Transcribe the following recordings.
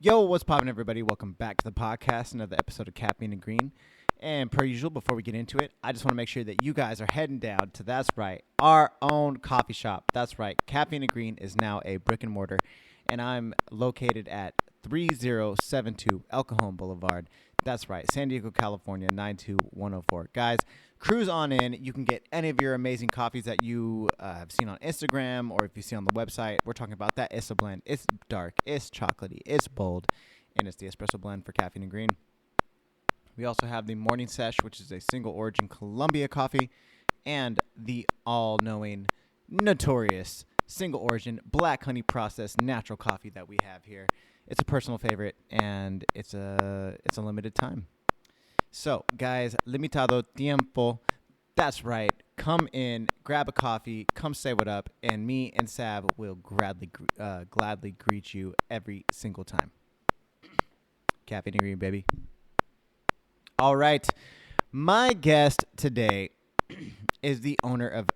Yo, what's poppin', everybody? Welcome back to the podcast, another episode of Caffeine and Green. And per usual, before we get into it, I just want to make sure that you guys are heading down to, that's right, our own coffee shop. That's right, Caffeine and Green is now a brick and mortar, and I'm located at 3072 El Cajon Boulevard. That's right, San Diego, California, 92104. Guys, cruise on in. You can get any of your amazing coffees that you have seen on Instagram or if you see on the website. We're talking about that Issa blend. It's dark, it's chocolatey, it's bold, and it's the espresso blend for Caffeine and Green. We also have the Morning Sesh, which is a single origin Colombia coffee, and the all-knowing, notorious, single origin black honey processed natural coffee that we have here. It's a personal favorite, and it's a limited time. So, guys, limitado tiempo. That's right. Come in, grab a coffee, come say what up, and me and Sab will gladly greet you every single time. Caffeine and Green, baby. All right. My guest today is the owner of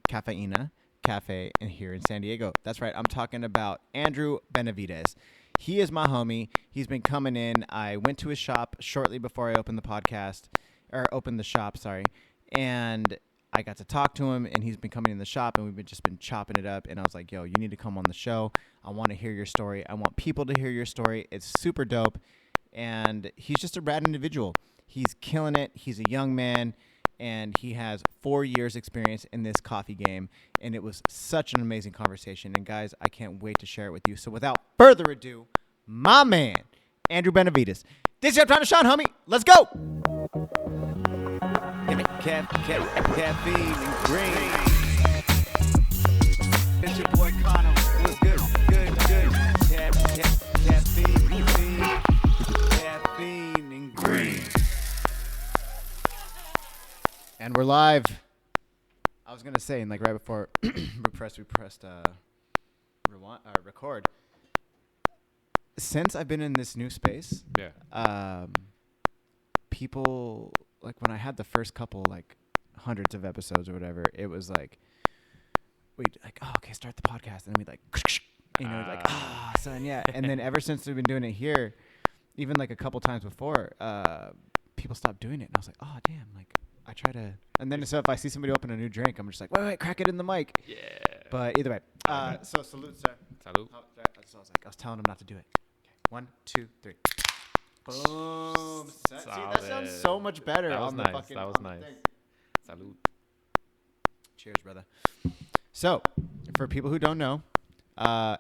Cafeina Cafe here in San Diego. That's right. I'm talking about Andrew Benavides. He is my homie. He's been coming in. I went to his shop shortly before I opened the shop, and I got to talk to him, and he's been coming in the shop, and we've just been chopping it up, and I was like, yo, you need to come on the show. I want to hear your story. I want people to hear your story. It's super dope, and he's just a rad individual. He's killing it. He's a young man, and he has 4 years experience in this coffee game, and it was such an amazing conversation. And guys, I can't wait to share it with you. So without further ado, my man, Andrew Benavides. This is your time to shine, homie. Let's go. Give me caffeine and green. It's your boy Connor. What's good? Caffeine and green. And we're live. I was gonna say, and like right before we pressed record. Since I've been in this new space, people, like when I had the first couple like hundreds of episodes or whatever, it was like we'd like, oh, okay, start the podcast, and then we'd like, son, yeah. And then ever since we've been doing it here, even like a couple times before, people stopped doing it, and I was like, oh damn, like. I try to, and then so if I see somebody open a new drink, I'm just like, wait, crack it in the mic. Yeah. But either way, so salute, sir. Salute. So I was telling him not to do it. Okay, 1, 2, 3. Boom. See, that sounds so much better. That was on nice. The fucking, that was nice. Thing. Salute. Cheers, brother. So, for people who don't know,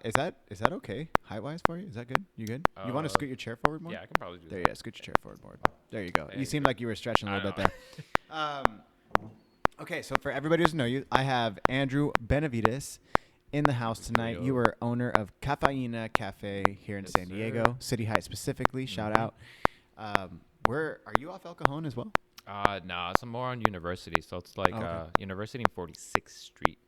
is that okay height-wise for you? Is that good? You good? You want to scoot your chair forward more? Yeah, I can probably do that. There, yeah, scoot your chair forward more. There you go. You seemed like you were stretching a little bit there. Okay, so for everybody who doesn't know you, I have Andrew Benavides in the house tonight. You are owner of Cafeina Cafe here in San Diego, City Heights specifically. Shout out. Where are you off El Cajon as well? No, it's more on University. So it's like University and 46th Street.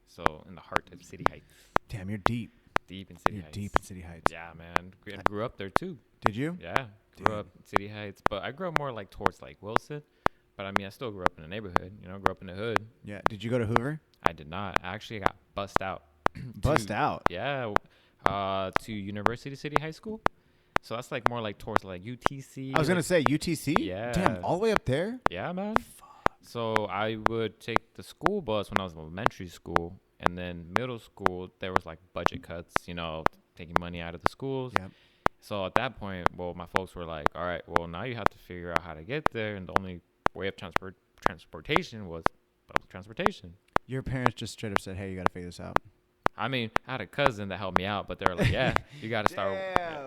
So in the heart of City Heights. Damn, you're deep. Deep in City Heights. Deep in City Heights. Yeah, man. I grew up there too. Did you? Yeah, grew up in City Heights, but I grew up more like towards like Wilson. But I mean, I still grew up in the neighborhood. Grew up in the hood. Yeah. Did you go to Hoover? I did not. I actually got bussed out. Out? Yeah. To University City High School. So that's like more like towards like UTC. I was gonna say UTC. Yeah. Damn, all the way up there. Yeah, man. Fuck. So I would take the school bus when I was in elementary school, and then middle school there was like budget cuts. Taking money out of the schools. Yep. So at that point, my folks were like, all right, well now you have to figure out how to get there, and the only way of transportation was public transportation. Your parents just straight up said, hey, you got to figure this out. I mean, I had a cousin that helped me out, but they were like, yeah, you got to start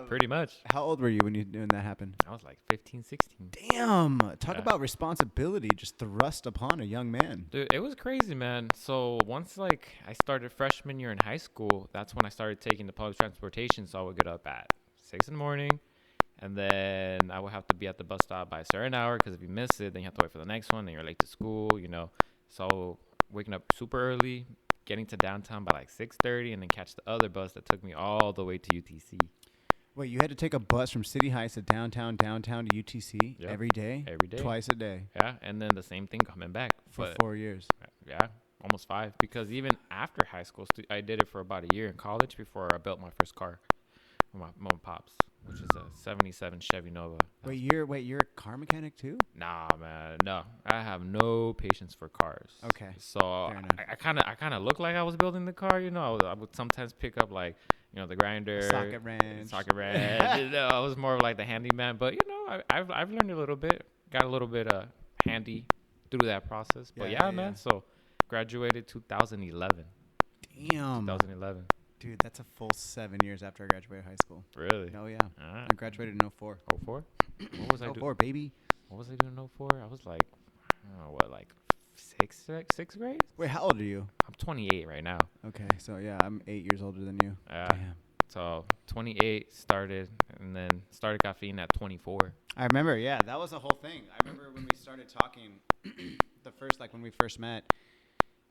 pretty much. How old were you when that happened? I was like 15, 16. Damn. Talk about responsibility just thrust upon a young man. Dude, it was crazy, man. So once I started freshman year in high school, that's when I started taking the public transportation. So I would get up at 6 in the morning. And then I would have to be at the bus stop by a certain hour because if you miss it, then you have to wait for the next one. Then you're late to school, So waking up super early, getting to downtown by like 6:30, and then catch the other bus that took me all the way to UTC. Wait, you had to take a bus from City Heights to downtown to UTC every day? Every day. Twice a day? Yeah, and then the same thing coming back. For 4 years? Yeah, almost 5. Because even after high school, I did it for about a year in college before I built my first car with my mom and pops. which is a 77 Chevy Nova. Wait, you're a car mechanic too? Nah, man, no. I have no patience for cars. Okay. So Fair enough. I kind of looked like I was building the car. I would sometimes pick up like, the grinder, Socket wrench. I was more of like the handyman, but I've learned a little bit, got a little bit handy through that process. But yeah, man. So graduated 2011. Damn. 2011. Dude, that's a full 7 years after I graduated high school. Really? Oh, yeah. Right. I graduated in 04. 04? What was I doing? 04, baby. What was I doing in 04? I was like, I don't know, like sixth grade? Wait, how old are you? I'm 28 right now. Okay, so yeah, I'm 8 years older than you. Damn. So 28 started, and then started Caffeine at 24. I remember, yeah, that was the whole thing. I remember when we started talking, when we first met,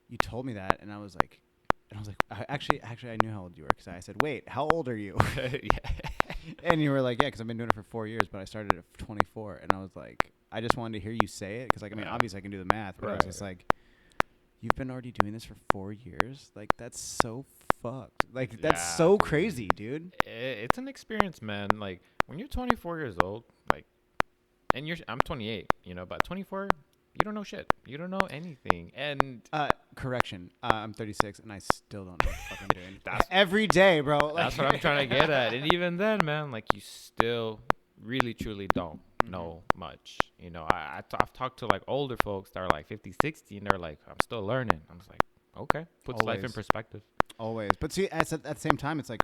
you told me that, and I was like, actually, I knew how old you were, because I said, wait, how old are you? Yeah. And you were like, yeah, because I've been doing it for 4 years, but I started at 24. And I was like, I just wanted to hear you say it, because, obviously I can do the math, but I was just like, you've been already doing this for 4 years? Like, that's so fucked. Like, that's so crazy, dude. It's an experience, man. Like, when you're 24 years old, like, and I'm 28, but 24, you don't know shit. You don't know anything. And correction, I'm 36, and I still don't know what the fuck I'm doing. That's every day, bro. Like, that's what I'm trying to get at. And even then, man, like, you still really, truly don't know much. I've talked to, like, older folks that are, like, 50, 60, and they're like, I'm still learning. I'm just like, okay. Puts life in perspective. Always. But see, at the same time, it's like,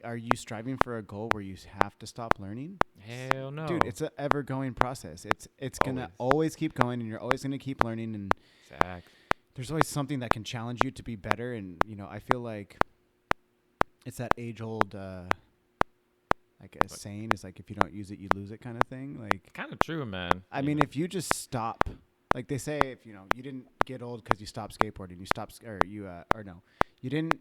are you striving for a goal where you have to stop learning? Hell no. Dude, it's an ever-going process. It's going to always keep going, and you're always going to keep learning. And exactly. There's always something that can challenge you to be better. And, I feel like it's that age-old, saying is like, if you don't use it, you lose it kind of thing. Like, kind of true, man. I mean, if you just stop, like they say, if, you didn't get old because you stopped skateboarding, you didn't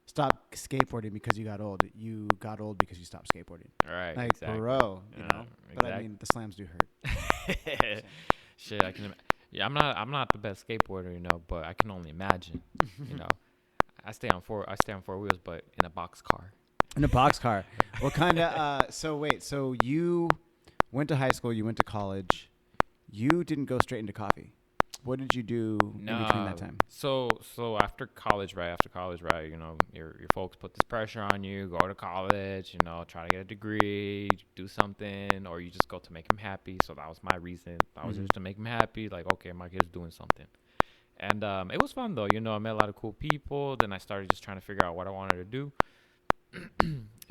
stop skateboarding because you got old. You got old because you stopped skateboarding. Right. Like, exactly. bro, Exactly. But I mean, the slams do hurt. Shit, I can. Yeah, I'm not the best skateboarder, but I can only imagine. I stay on four wheels, but in a box car. In a box car. What kind of? So you went to high school. You went to college. You didn't go straight into coffee. What did you do in between that time? So after college, right? Your folks put this pressure on you. Go to college, try to get a degree, do something, or you just go to make them happy. So that was my reason. I was just to make them happy. Like, okay, my kid's doing something. And it was fun, though. I met a lot of cool people. Then I started just trying to figure out what I wanted to do.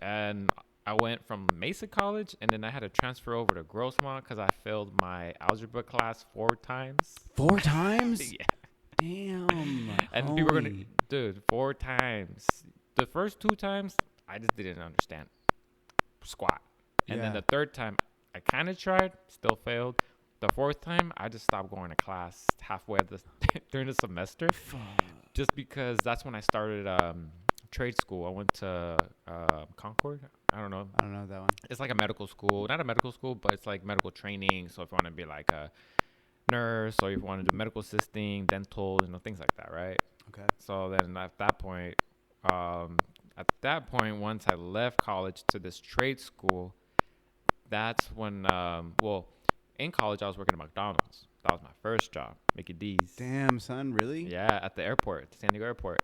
And I went from Mesa College, and then I had to transfer over to Grossmont because I failed my algebra class 4 times. 4 times? Yeah. Damn. And people were going to, dude, 4 times. The first 2 times, I just didn't understand squat. And then the 3rd time, I kind of tried, still failed. The 4th time, I just stopped going to class halfway during the semester. Just because that's when I started trade school. I went to Concord. I don't know that one. It's like a medical school. Not a medical school, but it's like medical training. So if you want to be like a nurse, or if you want to do medical assisting, dental, things like that, right? Okay. So then at that point, once I left college to this trade school, that's when, in college I was working at McDonald's. That was my first job, Mickey D's. Damn, son, really? Yeah, at the airport, San Diego Airport.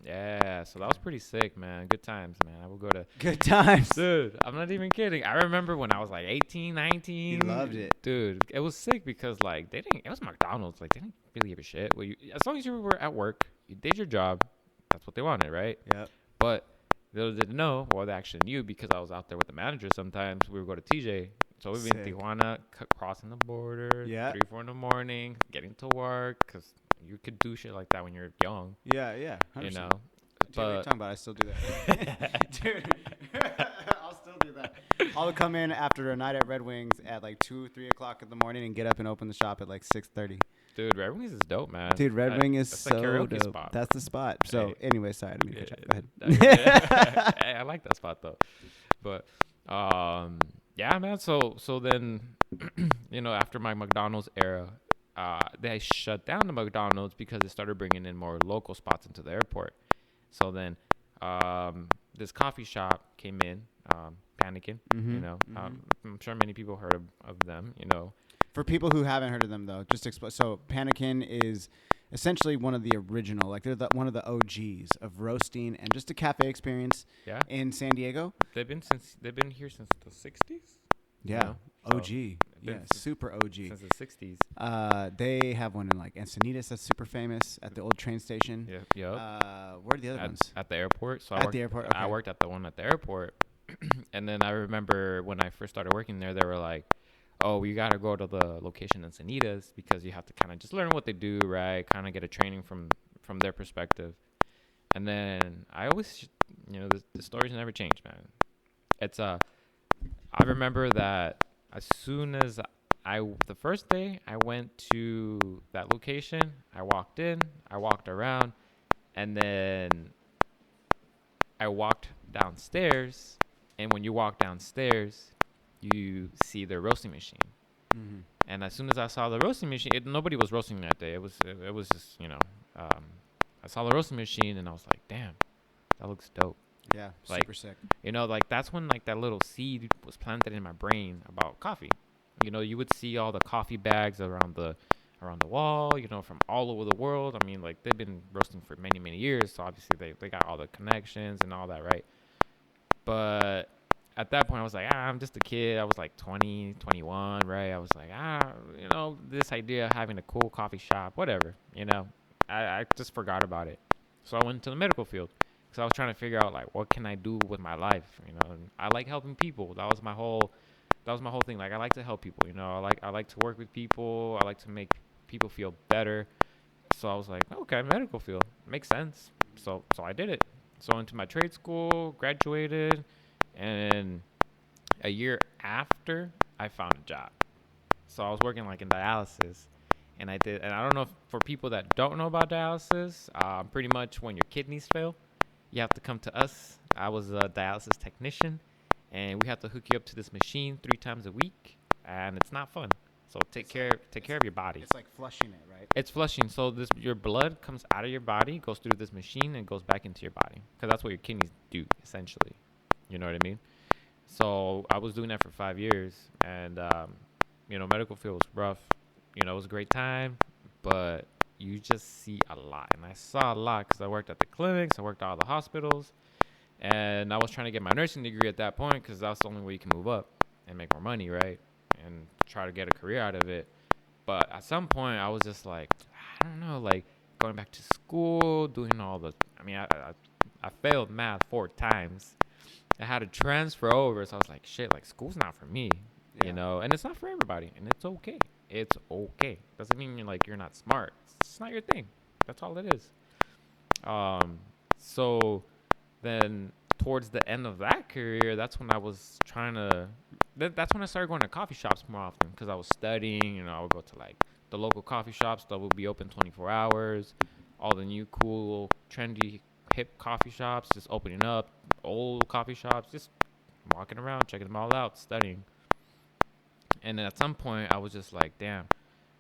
Yeah, so that was pretty sick, man. Good times, man. I would go to... Good times. Dude, I'm not even kidding. I remember when I was like 18, 19. You loved it. Dude, it was sick because, like, it was McDonald's. Like, they didn't really give a shit. As long as you were at work, you did your job, that's what they wanted, right? Yep. But little didn't know, or they actually knew, because I was out there with the manager sometimes. We would go to TJ. So we'd be in Tijuana, crossing the border, 3, 4 in the morning, getting to work, because... You could do shit like that when you're young. Yeah. 100%. Dude, what are you talking about? I still do that. Dude, I'll still do that. I'll come in after a night at Red Wings at like 2, 3 o'clock in the morning and get up and open the shop at like 6:30. Dude, Red Wings is dope, man. Dude, Red Wing is so dope. Spot. That's the spot. So, anyway, sorry, I didn't mean to cut you off. Go ahead. Hey, I like that spot though. But, yeah, man. So then, after my McDonald's era. They shut down the McDonald's because they started bringing in more local spots into the airport. So then this coffee shop came in, Panicking. I'm sure many people heard of them. For people who haven't heard of them, though, just explain. So Panakin is essentially one of the original, like they're one of the OGs of roasting and just a cafe experience in San Diego. They've been here since the 60s. Yeah, OG. Super OG. Since the 60s. They have one in like Encinitas that's super famous at the old train station. Where are the other ones? At the airport. So the airport. Okay. I worked at the one at the airport. And then I remember when I first started working there, they were like, oh, you got to go to the location in Encinitas because you have to kind of just learn what they do, right? Kind of get a training from their perspective. And then I always, the stories never change, man. I remember that as soon as the first day I went to that location, I walked in, I walked around, and then I walked downstairs. And when you walk downstairs, you see the roasting machine. Mm-hmm. And as soon as I saw the roasting machine, nobody was roasting that day. It was just, I saw the roasting machine and I was like, damn, that looks dope. Yeah, like, super sick. That's when like that little seed was planted in my brain about coffee. You would see all the coffee bags around the wall, from all over the world. I mean, like they've been roasting for many, many years. So obviously they got all the connections and all that, right? But at that point, I was like, I'm just a kid. I was like 20, 21, right? I was like, this idea of having a cool coffee shop, whatever, I just forgot about it. So I went to the medical field because I was trying to figure out, like, what can I do with my life, And I like helping people. That was my whole thing. Like, I like to help people, I like to work with people. I like to make people feel better. So I was like, okay, medical field. Makes sense. So I did it. So I went to my trade school, graduated, and a year after, I found a job. So I was working like in dialysis, and I don't know if, for people that don't know about dialysis, pretty much when your kidneys fail, you have to come to us. I was a dialysis technician, and we have to hook you up to this machine 3 times a week, and it's not fun. So take care of your body. It's like flushing it, right? It's flushing. So your blood comes out of your body, goes through this machine, and goes back into your body. Because that's what your kidneys do, essentially. You know what I mean? So I was doing that for 5 years. And, medical field was rough. It was a great time. But you just see a lot. And I saw a lot because I worked at the clinics. I worked at all the hospitals. And I was trying to get my nursing degree at that point because that's the only way you can move up and make more money, right? And try to get a career out of it. But at some point, I was just like, I don't know, like going back to school, doing all the, I failed math 4 times. I had to transfer over. So I was like, shit, like school's not for me, and it's not for everybody. And it's okay. It's okay. Doesn't mean you're not smart. It's not your thing. That's all it is. So then towards the end of that career, that's when I was that's when I started going to coffee shops more often because I was studying. I would go to like the local coffee shops that would be open 24 hours. All the new cool, trendy, hip coffee shops just opening up. Old coffee shops, just walking around, checking them all out, studying. And then at some point, I was just like, damn,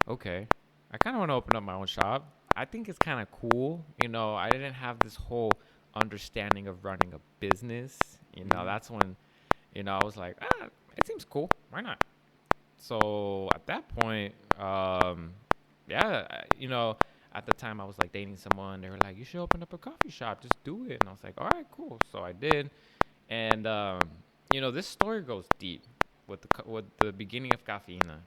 okay, I kind of want to open up my own shop. I think it's kind of cool. I didn't have this whole understanding of running a business. That's when, I was like, it seems cool. Why not? So at that point, at the time I was like dating someone. They were like, you should open up a coffee shop. Just do it. And I was like, all right, cool. So I did. And, this story goes deep with the beginning of Cafeina.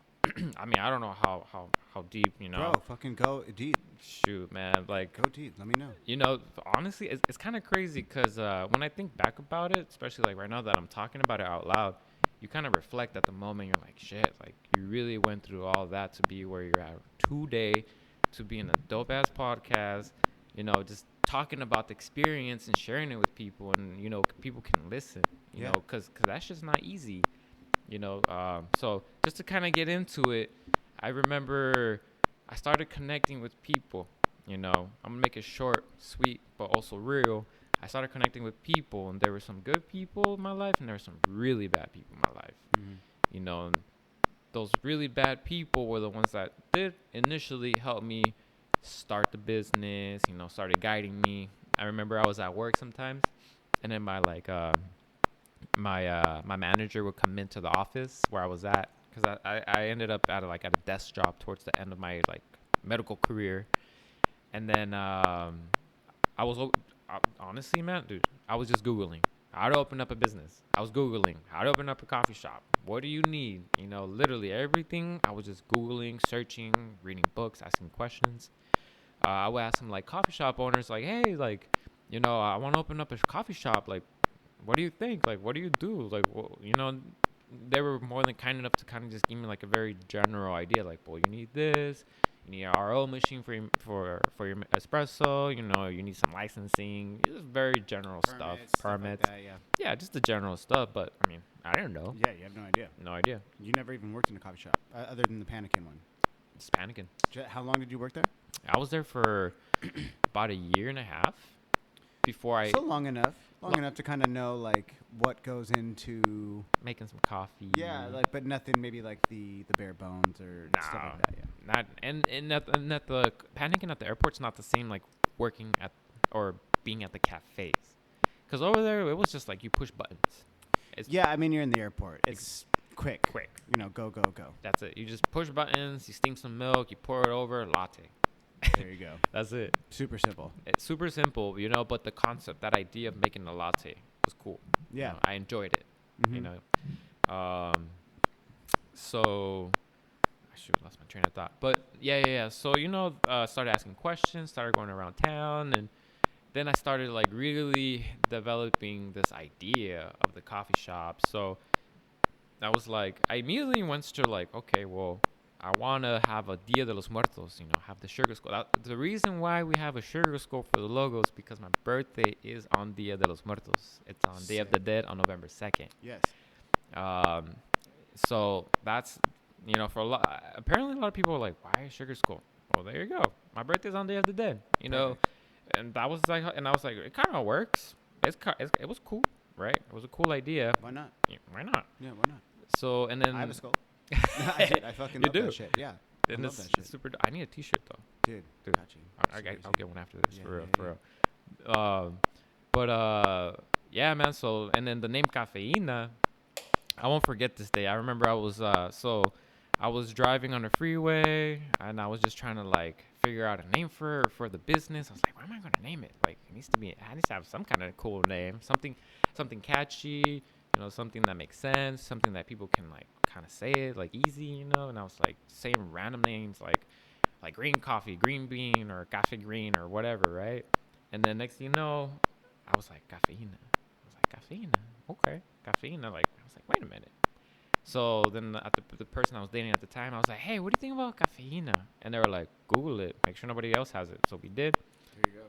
I don't know how deep, Bro, fucking go deep. Shoot, man. Like, go deep. Let me know. Honestly, it's kind of crazy because when I think back about it, especially like right now that I'm talking about it out loud, you kind of reflect at the moment. You're like, shit, like you really went through all that to be where you're at today, to be in a dope ass podcast, just talking about the experience and sharing it with people, and people can listen, you know, because that's just not easy, So just to kind of get into it, I remember I started connecting with people. I'm gonna make it short, sweet, but also real. I started connecting with people, and there were some good people in my life, and there were some really bad people in my life. Mm-hmm. And those really bad people were the ones that did initially help me start the business, started guiding me, I remember I was at work sometimes, and then my manager would come into the office where I was at, because I ended up at a desk job towards the end of my like medical career, and then I was honestly, man, dude, I was just Googling how to open up a business. I was Googling how to open up a coffee shop. What do you need? You know, literally everything. I was just Googling, searching, reading books, asking questions. I would ask some like coffee shop owners, like, hey, like, you know, I want to open up a coffee shop. Like, what do you think? Like, what do you do? Like, you know, they were more than kind enough to kind of just give me like a very general idea. Like, well, you need this. You need an RO machine for your espresso. You know, you need some licensing. It's very general stuff. Permits. Stuff like that, yeah. Yeah, just the general stuff. But I mean, I didn't know. Yeah, you have no idea. No idea. You never even worked in a coffee shop other than the Panikin one. Just panicking. How long did you work there? I was there for about a year and a half before I So long enough to kind of know like what goes into making some coffee. Yeah, like but nothing maybe like the bare bones or stuff like that. Yeah. Not and at the panicking at the airport's not the same like working at or being at the cafes, because over there it was just like you push buttons. Yeah, I mean you're in the airport. It's quick. You know, go. That's it. You just push buttons. You steam some milk. You pour it over. Latte. There you go. That's it. Super simple. It's super simple, you know. But the concept, that idea of making a latte, was cool. Yeah, you know, I enjoyed it. Mm-hmm. You know. So I lost my train of thought. But yeah. So you know, started asking questions. Started going around town, and then I started like really developing this idea of the coffee shop. So I was like, I immediately went to like, okay, well, I want to have a Dia de los Muertos, you know, have the sugar skull. The reason why we have a sugar skull for the logo is because my birthday is on Dia de los Muertos. It's on Day of the Dead on November 2nd. Yes. So that's, you know, for apparently a lot of people are like, why a sugar skull? Well, there you go. My birthday's on Day of the Dead, you know, and that was like, and I was like, it kind of works. It was cool, right? It was a cool idea. Why not? Yeah, why not? Yeah, why not? So, and then I have a skull. I did. I fucking love that shit. Yeah. And I love that shit. Super. I need a T-shirt though. Dude. Got you. I'll get one after this, for real. Yeah, man. So, and then the name Cafeina, I won't forget this day. I remember I was driving on the freeway, and I was just trying to like figure out a name for the business. I was like, what am I gonna name it? Like, it needs to have some kind of cool name, something catchy. You know, something that makes sense, something that people can like kind of say it like easy, you know. And I was like saying random names like green coffee, green bean, or cafe green, or whatever, right? And then next thing you know, I was like Cafeina. I was like Cafeina, okay, Cafeina. Like I was like, wait a minute. So then the person I was dating at the time, I was like, hey, what do you think about Cafeina? And they were like, Google it, make sure nobody else has it. So we did. There you go.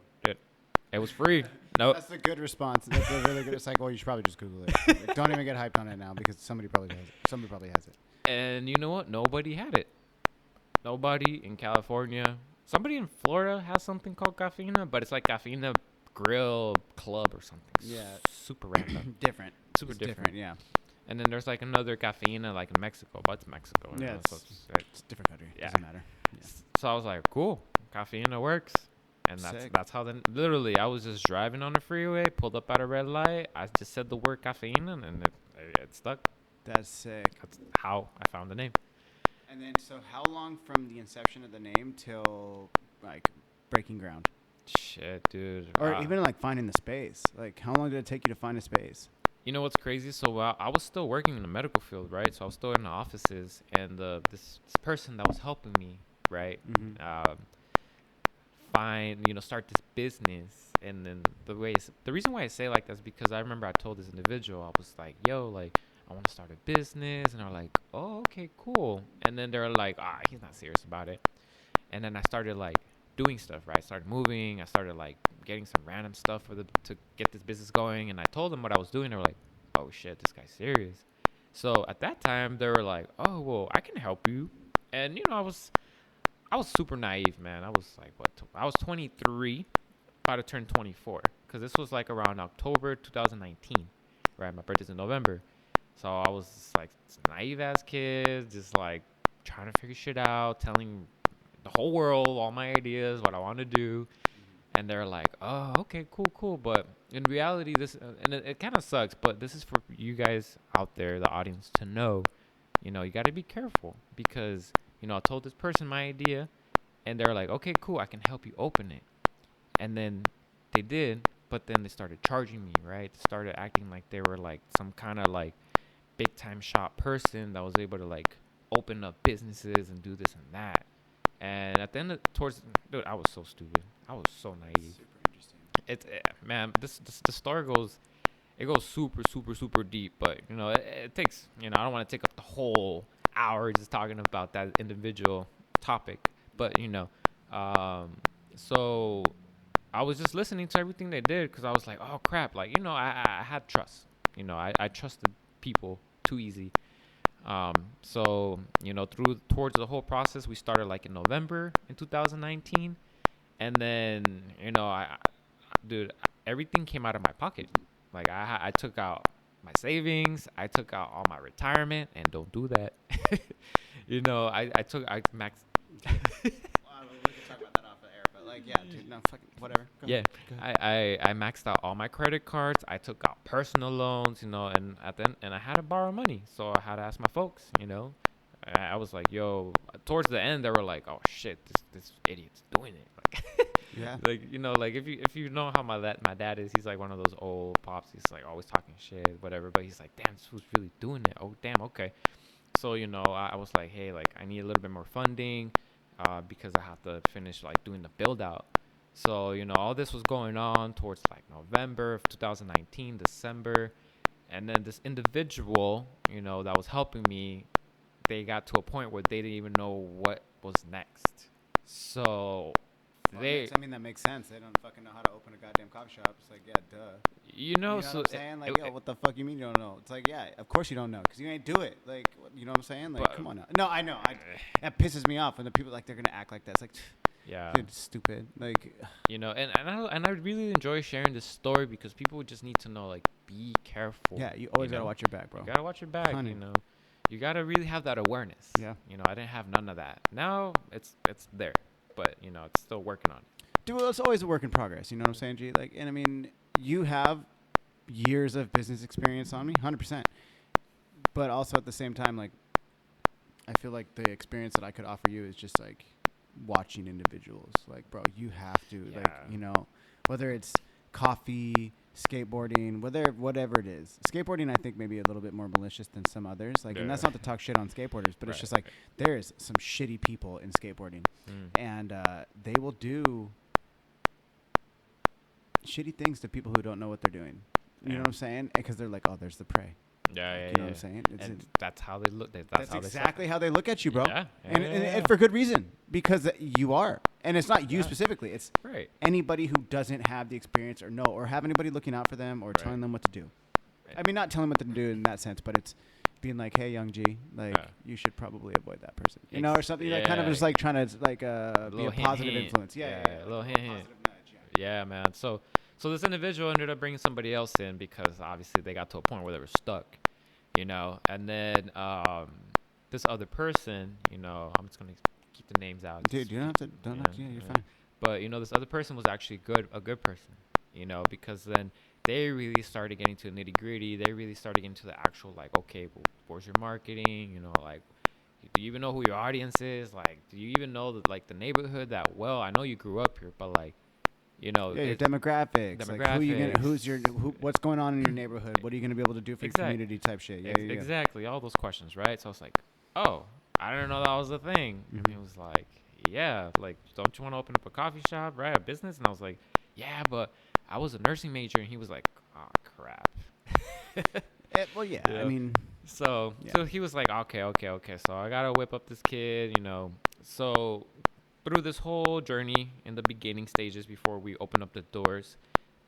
It was free. No, That's a good response. That's a really good. It's like, well, you should probably just Google it. Like, don't even get hyped on it now because somebody probably has it. And you know what? Nobody had it. Nobody in California. Somebody in Florida has something called Cafeina, but it's like Cafeina Grill Club or something. Yeah. Super random. Different. Super It's different. Yeah. And then there's like another Cafeina like in Mexico, but it's Mexico. Yeah. Know, so it's a different country. Yeah. Doesn't matter. Yeah. So I was like, cool. Cafeina works. And that's how then literally I was just driving on the freeway, pulled up at a red light. I just said the word caffeine and it stuck. That's sick. That's how I found the name. And then, so how long from the inception of the name till like breaking ground, Shit, dude. or even like finding the space? Like, how long did it take you to find a space? You know what's crazy? So I was still working in the medical field, right? So I was still in the offices, and this person that was helping me, right? Mm-hmm. Start this business. And then the reason why I say like that is because I remember I told this individual, I was like, yo, like, I want to start a business. And they're like, oh, okay, cool. And then they're like, he's not serious about it. And then I started like doing stuff, right? I started moving. I started like getting some random stuff to get this business going. And I told them what I was doing. They were like, oh shit, this guy's serious. So at that time they were like, oh, well, I can help you. And, I was super naive, man. I was like, I was 23, about to turn 24, because this was like around October 2019, right? My birthday's in November. So I was just like naive ass kid, just like trying to figure shit out, telling the whole world all my ideas, what I want to do. And they're like, oh, okay, cool. But in reality, and it kind of sucks, but this is for you guys out there, the audience, to know, you know, you got to be careful because, you know, I told this person my idea and they're like, okay, cool, I can help you open it. And then they did, but then they started charging me, right? They started acting like they were like some kind of like big time shop person that was able to like open up businesses and do this and that. And at the end of dude, I was so stupid. I was so naive. Super interesting. Man, the story goes, it goes super deep. But you know, it takes, you know, I don't want to take up the whole hour just talking about that individual topic. But you know, so I was just listening to everything they did because I was like, oh crap, like, you know, I had trust. You know, I trusted people too easy. So, you know, towards the whole process, we started like in November in 2019. And then, you know, dude, everything came out of my pocket. Like I took out my savings, I took out all my retirement, and don't do that. You know, I maxed. Well, we can talk about that off the air, but like, yeah, dude, no, fucking whatever. Go Yeah, ahead. I maxed out all my credit cards. I took out personal loans, you know, and at the end, and I had to borrow money, so I had to ask my folks, you know. I was like, yo. Towards the end, they were like, oh shit, this idiot's doing it. Like, Yeah. like, you know, like if you know how my dad is, he's like one of those old pops. He's like always talking shit, whatever. But he's like, damn, this who's really doing it. Oh damn, okay. So you know, I was like, hey, like I need a little bit more funding, because I have to finish like doing the build out. So, you know, all this was going on towards like November of 2019, December. And then this individual, you know, that was helping me, they got to a point where they didn't even know what was next. So I mean, that makes sense. They don't fucking know how to open a goddamn coffee shop. It's like, yeah, duh. you know, You know so what I'm saying? Like, yo, what the fuck you mean you don't know? It's like, yeah, of course you don't know, because you ain't do it. Like, you know what I'm saying? Like, But- come on now. No, I know. That pisses me off when the people, like, they're going to act like that. It's like, yeah, dude, stupid. Like, you know, and I really enjoy sharing this story because people just need to know, like, be careful. yeah, you always got to know? watch your back, bro. You gotta watch your back, 100. you know. You gotta really have that awareness. Yeah. You know, I didn't have none of that. Now it's there, but you know, it's still working on it. Dude, it's always a work in progress. You know what I'm saying, G? Like, and I mean, you have years of business experience on me, 100%. But also at the same time, like, I feel like the experience that I could offer you is just like watching individuals. Like, bro, you have to, like, Yeah. you know, whether it's coffee, skateboarding, whatever it is. Skateboarding, I think, maybe a little bit more malicious than some others. Like, and Yeah. that's not to talk shit on skateboarders, but it's Right, just like there's some shitty people in skateboarding, and they will do shitty things to people who don't know what they're doing. You know Yeah. what I'm saying? Because they're like, oh, there's the prey. Yeah, You know what I'm saying? And that's how they look. That's how exactly how they look at you, bro. Yeah. And for good reason, because you are. And it's not you Yeah. specifically. It's Right. anybody who doesn't have the experience or know or have anybody looking out for them or telling them what to do. Right. I mean, not telling them what to do in that sense, but it's being like, hey, young G, like, Yeah. you should probably avoid that person. You know, or something like kind of Yeah. just like trying to like be a little hint, positive hint. influence. Yeah, A little hint, hint. positive nudge, yeah. Yeah, man. So this individual ended up bringing somebody else in because obviously they got to a point where they were stuck, you know. And then this other person, you know, I'm just gonna keep the names out. Dude, you don't have to. Don't have to. Yeah, you're fine. But you know, this other person was actually a good person, you know, because then they really started getting to the nitty gritty. They really started getting to the actual, like, okay, well, where's your marketing? You know, like, do you even know who your audience is? Like, do you even know the neighborhood that well? I know you grew up here, but like, you know, Yeah, your demographics. Like, who you gonna, what's going on in your neighborhood? What are you gonna be able to do for your community type shit? Yeah, yeah. Exactly, all those questions, right? So I was like, oh, I didn't know that was a thing. And he was like, yeah, like, don't you want to open up a coffee shop, right? A business? And I was like, yeah, but I was a nursing major. And he was like, oh, crap. Well, yeah. Yeah. I mean, So he was like, okay. So I got to whip up this kid, you know. So through this whole journey in the beginning stages before we open up the doors,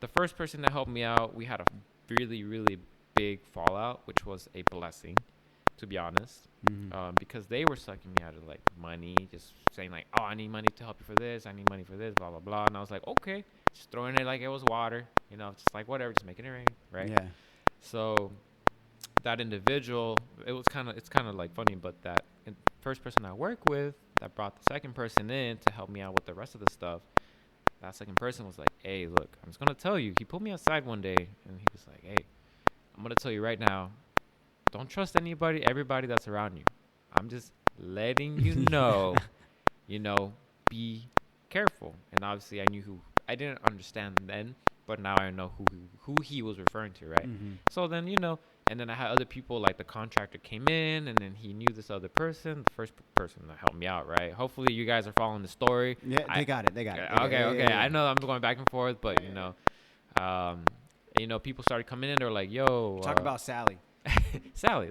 the first person that helped me out, we had a really, really big fallout, which was a blessing, to be honest. Because they were sucking me out of like money, just saying like, oh, I need money to help you for this, I need money for this, blah blah blah. And I was like, okay, just throwing it like it was water, you know, just like whatever, just making it rain, right? Yeah. So that individual, it's kind of like funny, but that first person I work with that brought the second person in to help me out with the rest of the stuff, that second person was like, hey, look, I'm just going to tell you. He pulled me aside one day, and he was like, hey, I'm going to tell you right now, don't trust everybody that's around you. I'm just letting you know, be careful. And obviously, I didn't understand then, but now I know who he was referring to, right? Mm-hmm. So then, and then I had other people, like the contractor came in, and then he knew this other person, the first person that helped me out, right? Hopefully, you guys are following the story. Yeah, they got it. Okay. Yeah. I know I'm going back and forth, but people started coming in. They're like, "Yo, talk about Sally." Sally,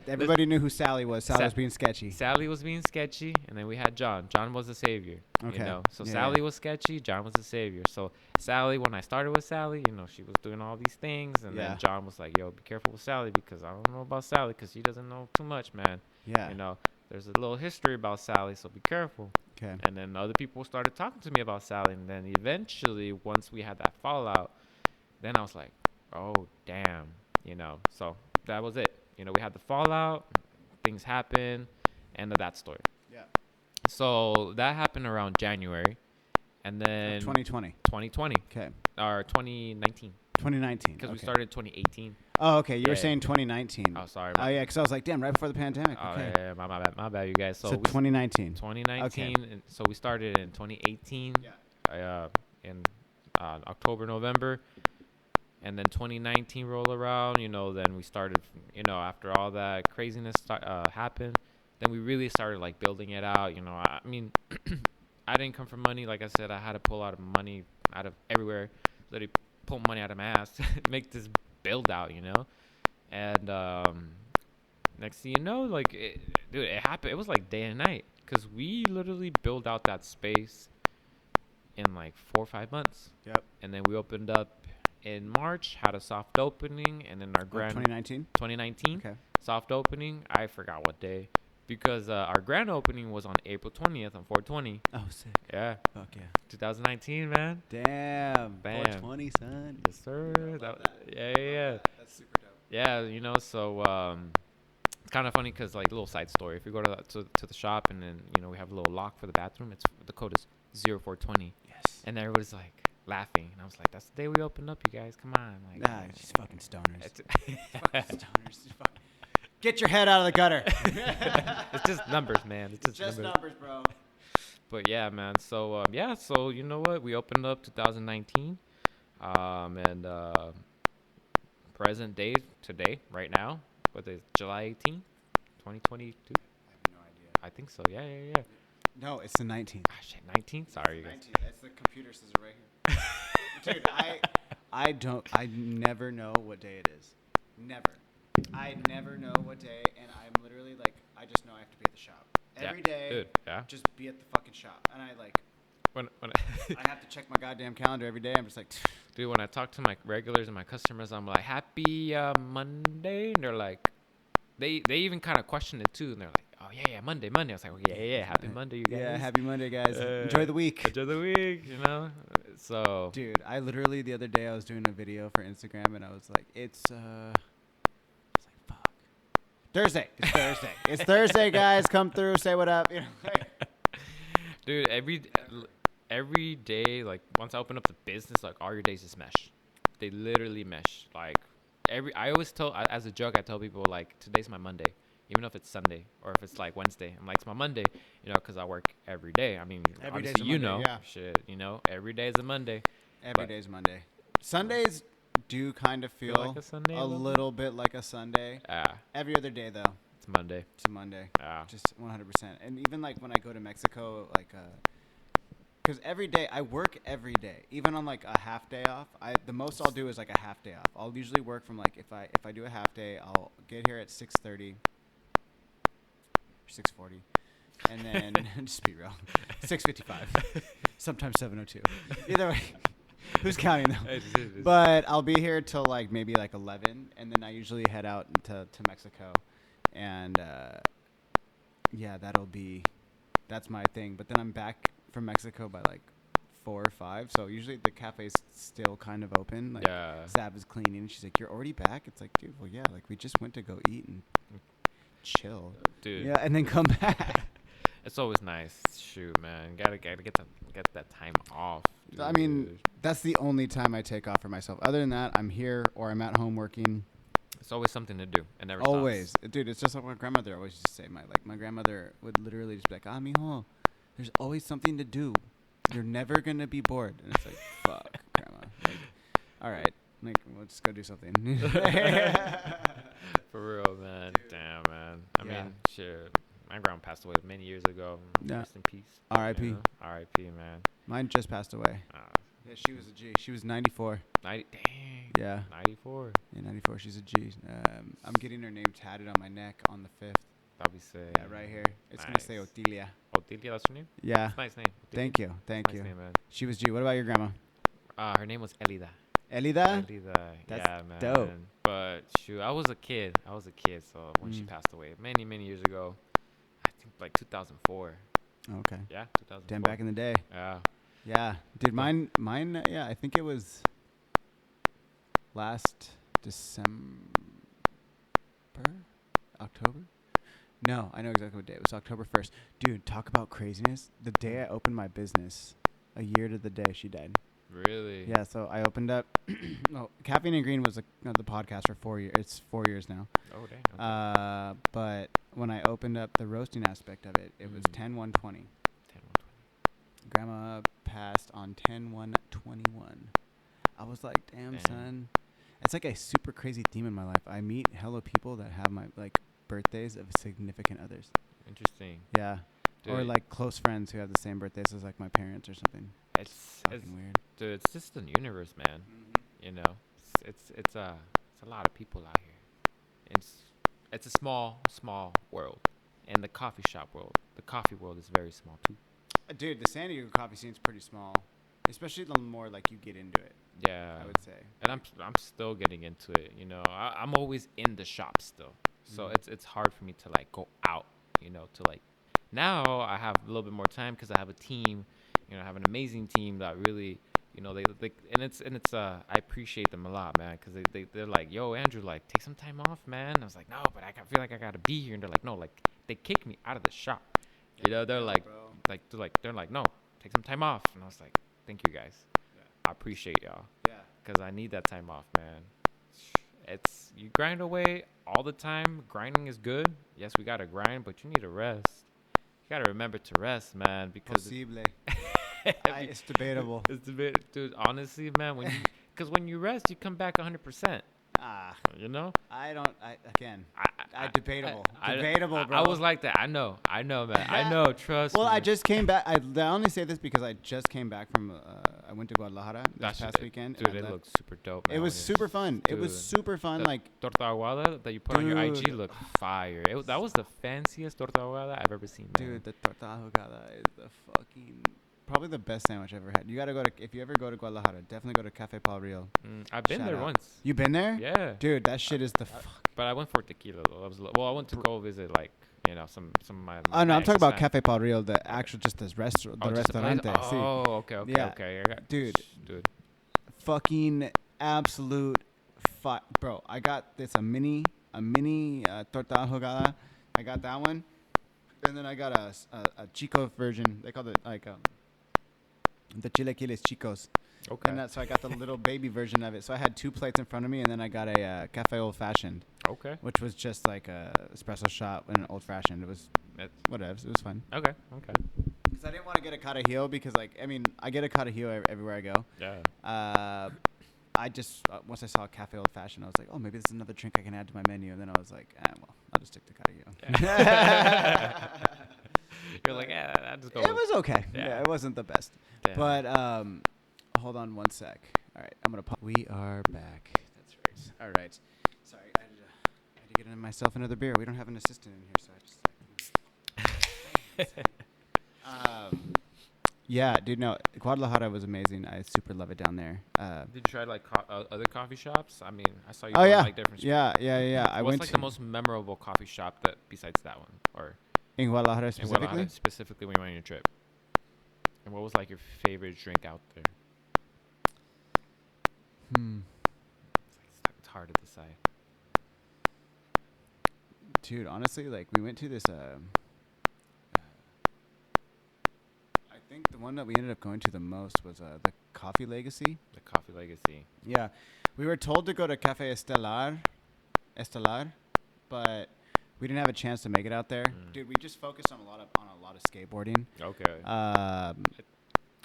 everybody knew who Sally was. Sally was being sketchy. Sally was being sketchy, and then we had John. John was the savior. Okay. So Sally was sketchy. John was the savior. So Sally, when I started with Sally, she was doing all these things, and then John was like, "Yo, be careful with Sally because I don't know about Sally because she doesn't know too much, man. Yeah. There's a little history about Sally, so be careful." Okay. And then other people started talking to me about Sally, and then eventually, once we had that fallout, then I was like, "Oh, damn," So that was it. We had the fallout, things happened, end of that story. Yeah. So that happened around January, and then 2020. 2020. Okay. Or 2019. 2019. Because we started in 2018. Oh, okay. You were saying 2019. Oh, sorry. Oh, yeah, because I was like, damn, right before the pandemic. Oh, Okay. yeah, my bad, you guys. So 2019. 2019. Okay. And so we started in 2018. Yeah. In October, November. And then 2019 roll around, then we started, after all that craziness happened, then we really started, like, building it out. I mean, I didn't come from money. Like I said, I had to pull out money out of everywhere. Literally pull money out of my ass to make this build out, And next thing you know, like, dude, it happened. It was like day and night because we literally built out that space in, like, 4 or 5 months. Yep. And then we opened up in March, had a soft opening, and then our grand 2019. Okay. Soft opening. I forgot what day, because our grand opening was on April 20th on 4/20. Oh, sick. Yeah. Fuck yeah. 2019, man. Damn. 420, son. Yes, sir. Yeah. That's super dope. Yeah, so it's kind of funny because, like, a little side story. If you go to the shop and then we have a little lock for the bathroom, the code is 0420. Yes. And everybody's like laughing, and I was like, "That's the day we opened up, you guys. Come on!" Like, just fucking stoners. Fucking stoners. Get your head out of the gutter. It's just numbers, man. It's just numbers, bro. But yeah, man. So So you know what? We opened up 2019, and present day today, right now, what is July 18th, 2022? I have no idea. I think so. Yeah. No, it's the 19th. Ah, shit, 19th. Sorry, you guys. 19th. That's the computer says it right here. Dude, I never know what day it is. Never. I never know what day, and I'm literally like, I just know I have to be at the shop every day. Dude, yeah. Just be at the fucking shop, and I like. When I have to check my goddamn calendar every day. I'm just like, dude, when I talk to my regulars and my customers, I'm like, "Happy Monday," and they're like, they even kind of question it too, and they're like, "Oh yeah, Monday." I was like, "Oh, yeah, happy Monday, you guys." Yeah, happy Monday, guys. Enjoy the week. Enjoy the week, So, dude, I literally the other day I was doing a video for Instagram, and I was like, it's like, fuck. Thursday. It's Thursday. It's Thursday, guys. Come through, say what up. Dude, every day, like, once I open up the business, like, all your days just mesh. They literally mesh. Like, I always as a joke, I tell people, like, today's my Monday. Even if it's Sunday or if it's like Wednesday, I'm like, it's my Monday, because I work every day. I mean, every day's obviously, a Monday, yeah. Shit, every day is a Monday. Every day's Monday. Sundays do kind of feel like a Sunday a little bit like a Sunday. Every other day, though. It's Monday. It's a Monday. Just 100%. And even, like, when I go to Mexico, like, because every day, I work every day. Even on, like, a half day off, the most I'll do is, like, a half day off. I'll usually work from, like, if I do a half day, I'll get here at 6:30. 6:40, and then just be real, 6:55, sometimes 7:02. Either way, who's counting though? But I'll be here till like maybe like 11, and then I usually head out to Mexico, and that's my thing. But then I'm back from Mexico by like 4 or 5, so usually the cafe's still kind of open. Like, Zab is cleaning, and she's like, "You're already back?" It's like, dude, well, yeah, like we just went to go eat and chill, dude. Yeah, and then come back. It's always nice. Shoot, man. Gotta get that time off. Dude. I mean, that's the only time I take off for myself. Other than that, I'm here or I'm at home working. It's always something to do. It never Always. stops. Dude, it's just like my grandmother always used to say. My grandmother would literally just be like, mijo, there's always something to do. You're never going to be bored. And it's like, fuck, grandma. Like, all right. Like, we'll just go do something. For real, man. Dude. Damn, man. I mean, shit. My grandma passed away many years ago. Yeah. Rest in peace. R.I.P. You know? R.I.P., man. Mine just passed away. Yeah, she was a G. She was 94. 90. Dang. Yeah. 94. Yeah, 94. She's a G. I'm getting her name tatted on my neck on the 5th. That'll be sick. Yeah, right here. It's going to say Otilia. Otilia, that's her name? Yeah. That's a nice name. Otilia. Thank you. Thank you. Nice name, man. She was G. What about your grandma? Her name was Elida. Elida? Elida. That's yeah, man. dope. But shoot, I was a kid. So when she passed away many, many years ago, I think like 2004. Okay. Yeah, 2004. Damn, back in the day. Yeah. Yeah. Dude, mine, yeah, I think it was last December? October? No, I know exactly what day. It was October 1st. Dude, talk about craziness. The day I opened my business, a year to the day she died. Really? Yeah, so I opened up. No, Caffeine Green was the podcast for 4 years. It's 4 years now. Oh, dang. Okay. But when I opened up the roasting aspect of it, it was 10/1/20. 10/1/20. Grandma passed on 10/1/21. I was like, damn, son. It's like a super crazy theme in my life. I meet hella people that have my birthdays of significant others. Interesting. Yeah. Dude. Or close friends who have the same birthdays as my parents or something. It's weird. Dude, it's just the universe, man. Mm-hmm. You know, it's a lot of people out here. It's a small world, and the coffee shop world, the coffee world is very small too. Dude, the San Diego coffee scene's pretty small, especially the more you get into it. Yeah, I would say. And I'm still getting into it. You know, I'm always in the shop still, so it's hard for me to go out. You know, to now I have a little bit more time because I have a team. You know, I have an amazing team that really, you know, they I appreciate them a lot, man, because they're like, yo, Andrew, take some time off, man. I was like, no, but I feel like I gotta be here, and they're like, no, they kicked me out of the shop. You know, they're like, no, take some time off, and I was like, thank you guys, I appreciate y'all, because I need that time off, man. You grind away all the time. Grinding is good. Yes, we gotta grind, but you need to rest. You gotta remember to rest, man, because it's debatable. It's debatable, dude. Honestly, man, when you rest, you come back 100%. You know. Debatable. Debatable, bro. I was like that. I know, man. I know. Trust. Well, me. I just came back. I only say this because I just came back from. I went to Guadalajara this past weekend. Dude, it looked super dope. Man, it was super fun. It was super fun. Torta ahogada that you put on your IG looked fire. That was the fanciest torta ahogada I've ever seen. Man. Dude, the torta ahogada is probably the best sandwich I've ever had. You gotta if you ever go to Guadalajara, definitely go to Cafe Pal Real. I've been there once. You been there? Yeah. Dude, that shit is the But I went for tequila though. I went to go visit some of my. Oh no, I'm talking about Cafe Pal Real, the actual this restaurant, the restaurante. Okay. Dude, fucking absolute bro. I got this a mini torta ahogada. I got that one, and then I got a chico version. They call it the chilequiles chicos. Okay. And so I got the little baby version of it. So I had 2 plates in front of me, and then I got a cafe old fashioned. Okay. Which was just like a espresso shot and an old fashioned. It was whatever. It was fun. Okay. Because I didn't want to get a Carajillo because I get a Carajillo everywhere I go. Yeah. I just once I saw cafe old fashioned, I was like, oh, maybe this is another drink I can add to my menu. And then I was like, well, I'll just stick to Carajillo. Yeah. You're like, I'll just go. It was okay. Yeah, it wasn't the best. Yeah. But hold on one sec. All right, I'm gonna. We are back. That's right. All right. Sorry, I had to get myself another beer. We don't have an assistant in here, so I just. Yeah, dude. No, Guadalajara was amazing. I super love it down there. Did you try other coffee shops? I mean, I saw you. Oh yeah. Different. Yeah. What's the most memorable coffee shop that besides that one, or in Guadalajara specifically? In Guadalajara specifically, when you went on your trip, and what was your favorite drink out there? It's hard to decide. Dude, honestly, we went to this one that we ended up going to the most was the Coffee Legacy. The Coffee Legacy. Yeah, we were told to go to Cafe Estelar, but we didn't have a chance to make it out there. Dude, we just focused on a lot of skateboarding. Okay.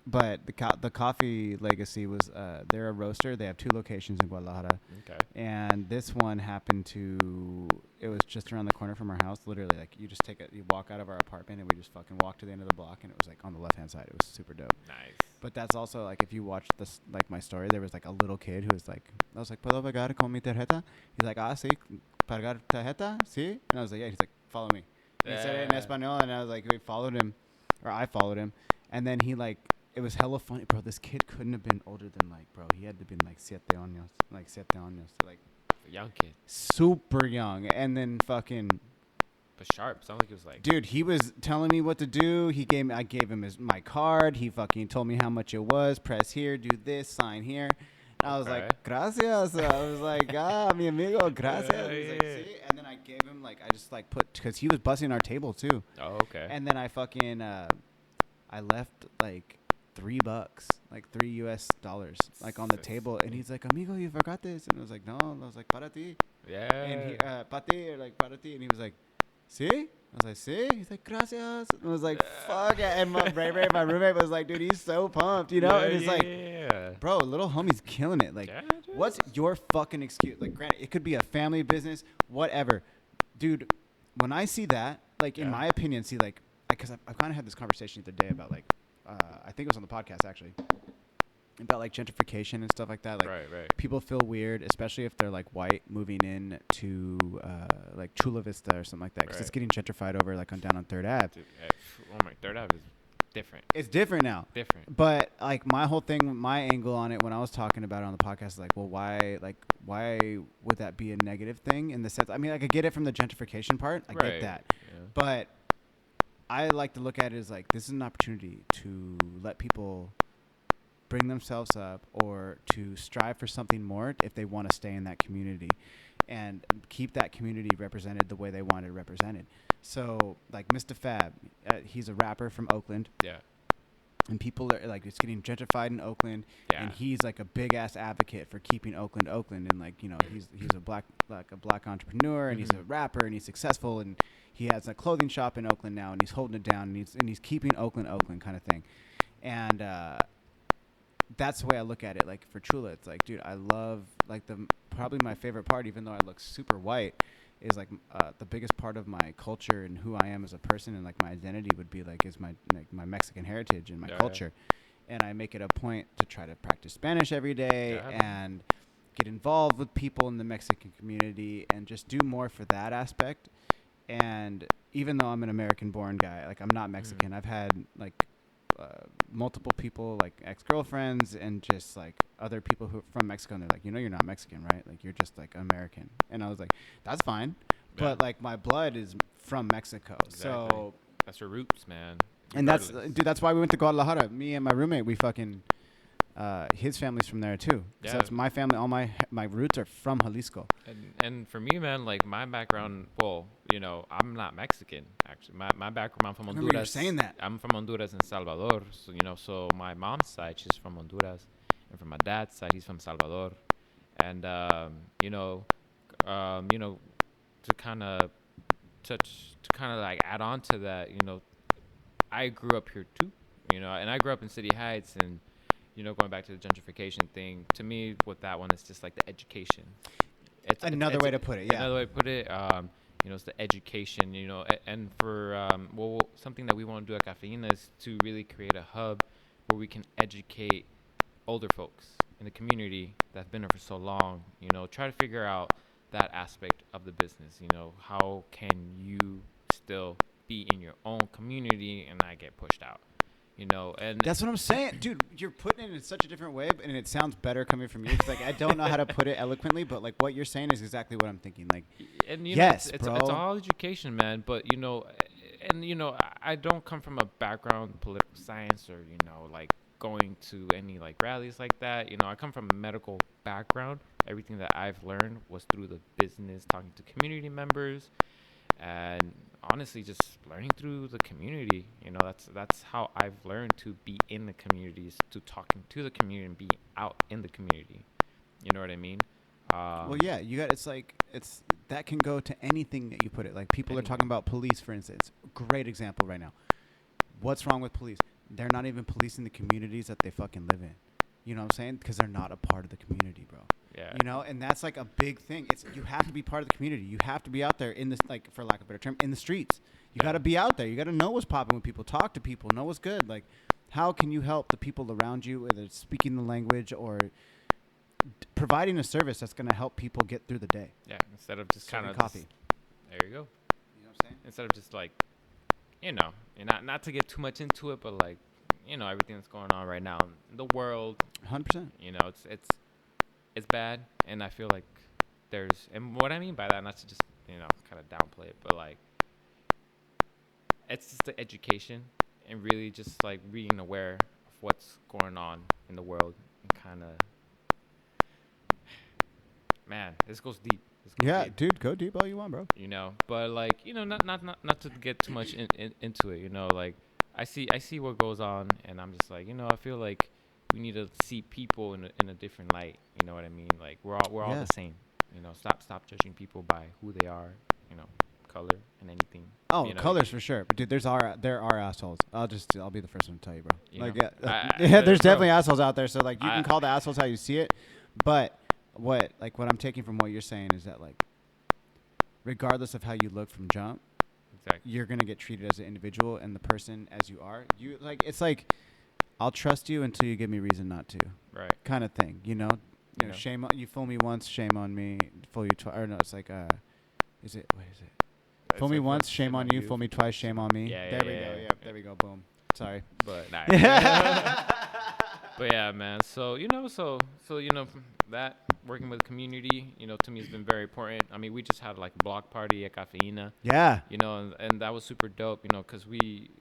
But the Coffee Legacy was they're a roaster. They have 2 locations in Guadalajara. Okay. And this one happened to, it was just around the corner from our house. Literally, like, you walk out of our apartment and we just fucking walk to the end of the block, and it was like on the left-hand side. It was super dope. Nice. But that's also, like, if you watch this, like, my story, there was like a little kid who was like, I was like, ¿Puedo pagar con mi tarjeta? He's like, sí, pagar tarjeta, sí. And I was like, yeah. He's like, follow me. And he said it in Espanol, and I was like, we followed him, or I followed him. And then he, like, it was hella funny, bro. This kid couldn't have been older than, like, bro, he had to have been like 7 años, like A young kid. super young. And then fucking, But sharp. Sounds like he was like. dude, he was telling me what to do. I gave him my card. He fucking told me how much it was. Press here, do this, sign here. And I was like, gracias. I was like, mi amigo, gracias. Yeah, He's like, see? And then I gave him, like, I just, like, because he was bussing our table, too. Oh, okay. And then I fucking, I left, like, $3, like $3 US, like, on the table. And he's like, amigo, you forgot this. And I was like, no. And I was like, para ti. Yeah. And he, pa ti, or like, para ti. And he was like, see? I was like, see? He's like, gracias. And I was like, fuck. And my roommate was like, dude, he's so pumped, you know? And it's like, bro, little homie's killing it. Like, what's your fucking excuse? Like, granted, it could be a family business, whatever. Dude, when I see that, like, in my opinion, see, like, because I've kind of had this conversation the other day about, like, I think it was on the podcast, actually, about, like, gentrification and stuff like that. Like, right. people feel weird, especially if they're, like, white, moving in to, like, Chula Vista or something like that, because it's getting gentrified over, like, down on 3rd Ave. Dude, oh my, 3rd Ave is different. It's different now. Different. But, like, my whole thing, my angle on it when I was talking about it on the podcast is, like, well, why would that be a negative thing in the sense? I mean, I could get it from the gentrification part. I get that. Yeah. But I like to look at it as, like, this is an opportunity to let people bring themselves up or to strive for something more if they want to stay in that community and keep that community represented the way they want it represented. So, like, Mr. Fab, he's a rapper from Oakland. Yeah. And people are, like, it's getting gentrified in Oakland. Yeah. And he's, like, a big-ass advocate for keeping Oakland. And, like, you know, he's a black entrepreneur, and he's a rapper, and he's successful, and he has a clothing shop in Oakland now, and he's holding it down, and he's keeping Oakland kind of thing. And that's the way I look at it. Like, for Chula, it's like, dude, I love, like, probably my favorite part, even though I look super white, is, like, the biggest part of my culture and who I am as a person and, like, my identity would be, like, is my Mexican heritage and my culture. And I make it a point to try to practice Spanish every day and get involved with people in the Mexican community and just do more for that aspect. And even though I'm an American-born guy, like, I'm not Mexican. I've had, like, multiple people, like, ex-girlfriends and just, like, other people who are from Mexico, and they're like, you know, you're not Mexican, right? Like, you're just, like, American. And I was like, that's fine. But, like, my blood is from Mexico. Exactly. So that's your roots, man. And that's why we went to Guadalajara. Me and my roommate, we fucking, his family's from there too. So that's my family. All my roots are from Jalisco. And for me, man, like, my background, well, you know, I'm not Mexican, actually. My background, I'm from Honduras. I remember you saying that. I'm from Honduras and Salvador. So, you know, so my mom's side, she's from Honduras. And from my dad's side, he's from Salvador. And, you know, to kind of like add on to that, you know, I grew up here too, you know, and I grew up in City Heights, and, you know, going back to the gentrification thing, to me, with that one, it's just like the education. It's another way to put it, yeah. Another way to put it, you know, it's the education, you know, and for, something that we want to do at Cafeina is to really create a hub where we can educate older folks in the community that have been there for so long, you know, try to figure out that aspect of the business, you know, how can you still be in your own community and not get pushed out, you know? And that's what I'm saying, dude. You're putting it in such a different way, and it sounds better coming from you. It's like, I don't know how to put it eloquently, but, like, what you're saying is exactly what I'm thinking. Like, and you yes, know, bro. It's all education, man. But, you know, and, you know, I don't come from a background in political science or, you know, like, going to any, like, rallies like that. You know, I come from a medical background. Everything that I've learned was through the business, talking to community members. And honestly, just learning through the community, that's how I've learned to be in the communities, to talking to the community and be out in the community. You know what I mean? Well, yeah, you got. It's like that can go to anything that you put it. Like people are talking about police, for instance. Great example right now. What's wrong with police? They're not even policing the communities that they fucking live in. You know what I'm saying? Because they're not a part of the community, bro. Yeah. You know, and that's like a big thing. It's you have to be part of the community. You have to be out there in this, like, for lack of a better term, in the streets. You got to be out there. You got to know what's popping with people. Talk to people. Know what's good. Like, how can you help the people around you, whether it's speaking the language or providing a service that's going to help people get through the day? Yeah. Instead of just kind of coffee. There you go. You know what I'm saying? Instead of just like, not to get too much into it, but like, everything that's going on right now in the world. 100%. It's bad, and I feel like and what I mean by that, not to just kind of downplay it, but like it's just the education and really just like being aware of what's going on in the world and kind of, man, this goes deep. Yeah, dude, go deep all you want, bro. But like, not to get too much into it, like I see what goes on, and I'm just like, I feel like we need to see people in a different light. You know what I mean? Like we're all the same. Stop judging people by who they are. Color and anything. Oh, colors for sure. But dude, there are assholes. I'll be the first one to tell you, bro. There's definitely assholes out there. So like, you can call the assholes how you see it, but what I'm taking from what you're saying is that like, regardless of how you look from jump, exactly, you're gonna get treated as an individual and the person as you are. It's like, I'll trust you until you give me reason not to. Right. Kind of thing. Shame on you. Fool me once, shame on me. Fool you twice. Or no, it's like what is it? Fool me once, shame on you. Fool me twice, shame on me. Yeah, there we go. Yeah, there we go. Boom. Sorry, but nah. But yeah, man. So from that, working with the community, to me has been very important. I mean, we just had like a block party at Cafeina. Yeah. And that was super dope. Because we,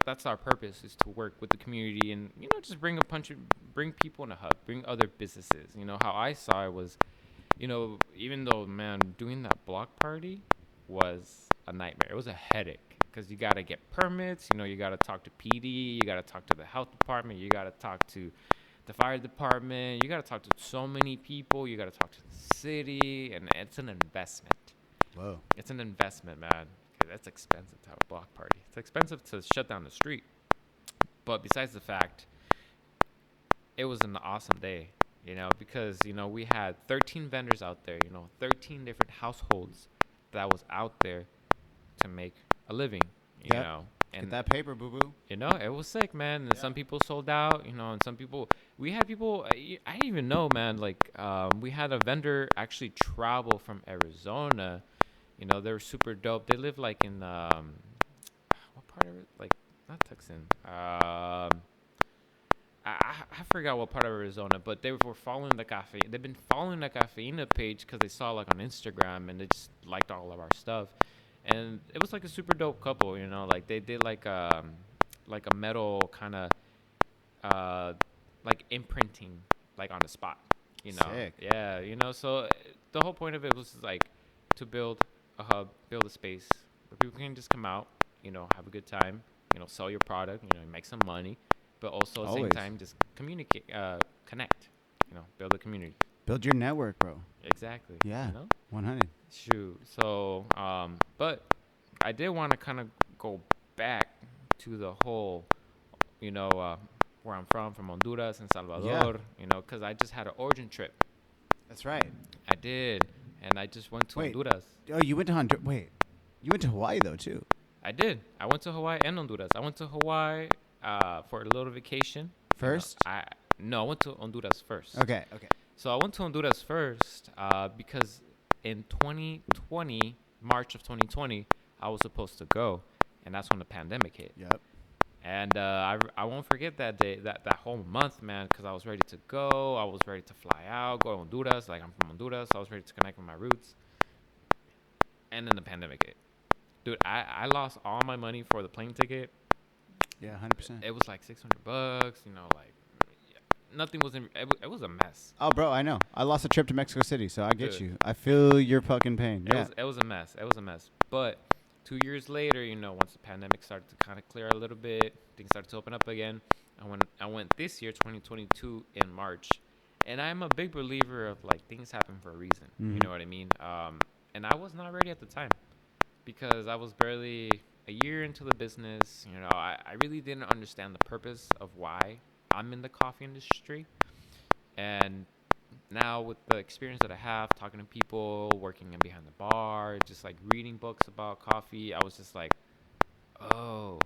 that's our purpose, is to work with the community and just bring people in a hub, bring other businesses. How I saw it was, even though, man, doing that block party was a nightmare. It was a headache because you got to get permits. You got to talk to PD. You got to talk to the health department. You got to talk to the fire department. You got to talk to so many people. You got to talk to the city. And it's an investment. Whoa. It's an investment, man. That's expensive to have a block party. It's expensive to shut down the street. But besides the fact, it was an awesome day, because, we had 13 vendors out there, 13 different households that was out there to make a living, you know. And get that paper, boo-boo. It was sick, man. And some people sold out, and some people, we had people, I didn't even know, man, like, we had a vendor actually travel from Arizona. They were super dope. They live like in, what part of it? Like, not Tucson. I forgot what part of Arizona, but they were following the cafe. They've been following the Cafeina page because they saw like on Instagram, and they just liked all of our stuff. And it was like a super dope couple, like they did like a metal kind of like imprinting like on the spot, Sick. Yeah, so the whole point of it was like to build a hub, build a space where people can just come out, have a good time, sell your product, make some money, but also at the same time just communicate, connect, build a community. Build your network, bro. Exactly. Yeah. 100. Shoot. So, but I did want to kind of go back to the whole, where I'm from Honduras and Salvador, because I just had an origin trip. That's right. I did. And I just went to Honduras. Oh, you went to Honduras. Wait. You went to Hawaii, though, too. I did. I went to Hawaii and Honduras. I went to Hawaii for a little vacation. First? I went to Honduras first. Okay. So I went to Honduras first because in 2020, March of 2020, I was supposed to go, and that's when the pandemic hit. Yep. And I won't forget that day, that whole month, man, because I was ready to go. I was ready to fly out, go to Honduras. Like, I'm from Honduras. So I was ready to connect with my roots. And then the pandemic hit. Dude, I lost all my money for the plane ticket. Yeah, 100%. It was like $600, like, nothing was it was a mess. Oh, bro, I know. I lost a trip to Mexico City, so I get Dude. you. I feel your fucking pain. Yeah. It was a mess. It was a mess. But 2 years later, once the pandemic started to kind of clear a little bit, things started to open up again. I went this year, 2022, in March, and I'm a big believer of like things happen for a reason. Mhm. You know what I mean? And I was not ready at the time because I was barely a year into the business. I really didn't understand the purpose of why I'm in the coffee industry. And now with the experience that I have, talking to people, working in behind the bar, just like reading books about coffee, I was just like, oh,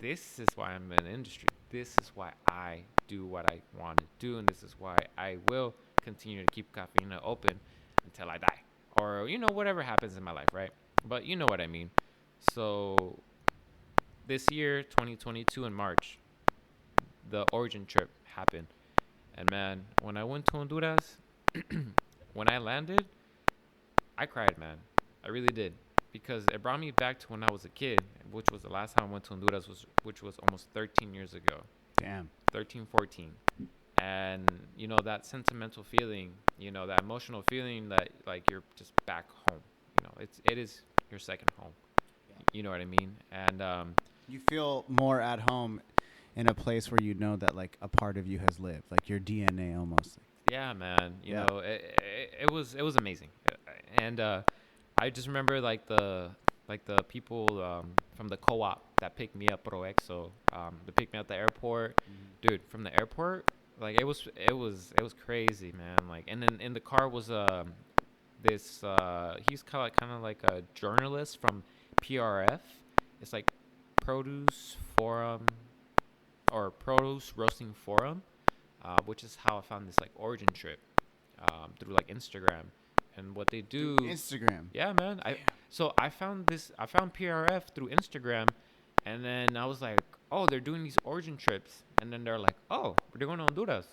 this is why I'm in the industry. This is why I do what I want to do, and this is why I will continue to keep Cafeina open until I die, or whatever happens in my life, right? But you know what I mean. So this year, 2022, in March, the origin trip happened, and man, when I went to Honduras, when I landed, I cried, man. I really did. Because it brought me back to when I was a kid, which was the last time I went to Honduras, which was almost 13 years ago. Damn. 13, 14. And, that sentimental feeling, that emotional feeling that, like, you're just back home. It is your second home. Yeah. You know what I mean? And You feel more at home in a place where you know that, like, a part of you has lived. Like, your DNA almost. yeah, man. It was amazing. And I just remember like the people from the co-op that picked me up, Proexo, they picked me up at the airport. Dude, from the airport, like it was crazy, man. Like, and then in the car was this he's kind of like a journalist from PRF. It's like Produce Forum or Produce Roasting Forum, which is how I found this like origin trip through like Instagram. And what they do, Instagram. yeah, man. I found PRF through Instagram, and then I was like, oh, they're doing these origin trips, and then they're like, oh, they're going to Honduras.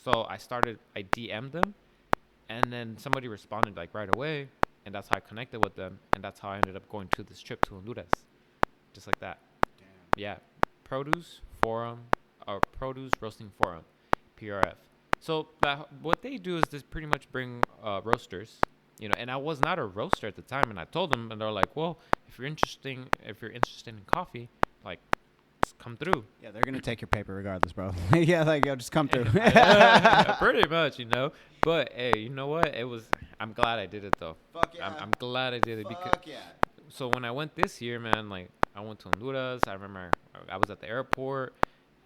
So I DM'd them, and then somebody responded like right away, and that's how I connected with them, and that's how I ended up going to this trip to Honduras, just like that. Damn. Yeah, Produce Roasting Forum, PRF. So what they do is just pretty much bring roasters, and I was not a roaster at the time, and I told them, and they're like, well, if you're interested in coffee, like, just come through. Yeah, they're gonna take your paper regardless, bro. Yeah, like, yo, just come through. Pretty much, But hey, you know what? I'm glad I did it though. Fuck yeah. I'm glad I did it because. Fuck yeah. So when I went this year, man, like I went to Honduras. I remember I was at the airport,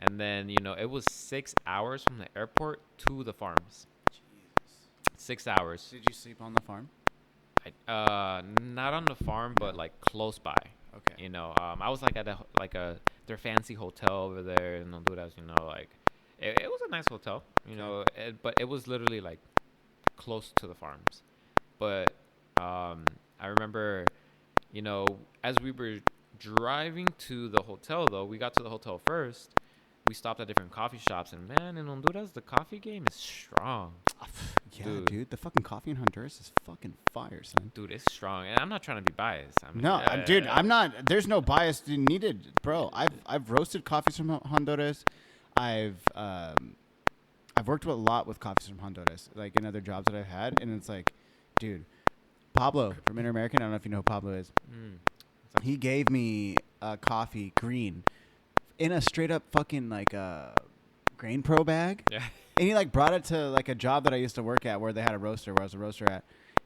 and then it was 6 hours from the airport to the farms. Jesus. 6 hours. Did you sleep on the farm? Not on the farm, but like close by. Okay. I was like at their fancy hotel over there in Honduras. Like it was a nice hotel. But it was literally like close to the farms. But I remember, as we were driving to the hotel, though, we got to the hotel first. We stopped at different coffee shops, and man, in Honduras, the coffee game is strong. Yeah, dude, the fucking coffee in Honduras is fucking fire, son. Dude, it's strong, and I'm not trying to be biased. Dude, I'm not. There's no bias needed, bro. I've roasted coffees from Honduras. I've worked with a lot with coffees from Honduras, like in other jobs that I've had, and it's like, dude, Pablo from Inter-American. I don't know if you know who Pablo is. He gave me a coffee green in a straight up fucking like Grain Pro bag. Yeah. And he like brought it to like a job that I used to work at where they had a roaster, where I was a roaster at.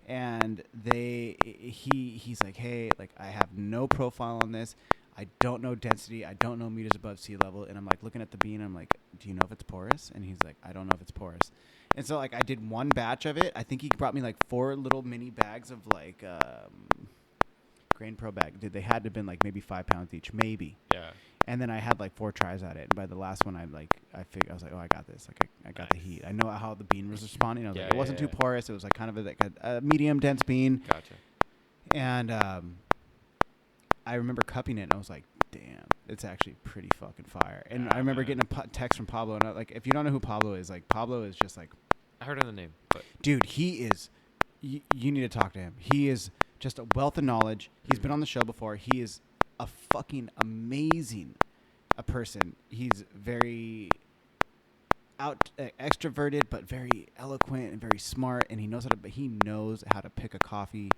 And he's like, hey, like I have no profile on this. I don't know density. I don't know meters above sea level. And I'm like looking at the bean. I'm like, do you know if it's porous? And he's like, I don't know if it's porous. And so like I did one batch of it. I think he brought me like 4 little mini bags of like Grain Pro bag. Dude, they had to have been like maybe 5 pounds each, maybe. Yeah. And then I had like 4 tries at it. And by the last one, I was like, oh, I got this. Like I got the heat. I know how the bean was responding. I was like, it wasn't too porous. It was like kind of a medium dense bean. Gotcha. And I remember cupping it, and I was like, damn, it's actually pretty fucking fire. And I remember getting a text from Pablo, and like, if you don't know who Pablo is, like Pablo is just like, I heard of the name, but dude, he is. You need to talk to him. He is just a wealth of knowledge. He's been on the show before. He is a fucking amazing person. He's very, extroverted, but very eloquent and very smart, and he knows how to pick a coffee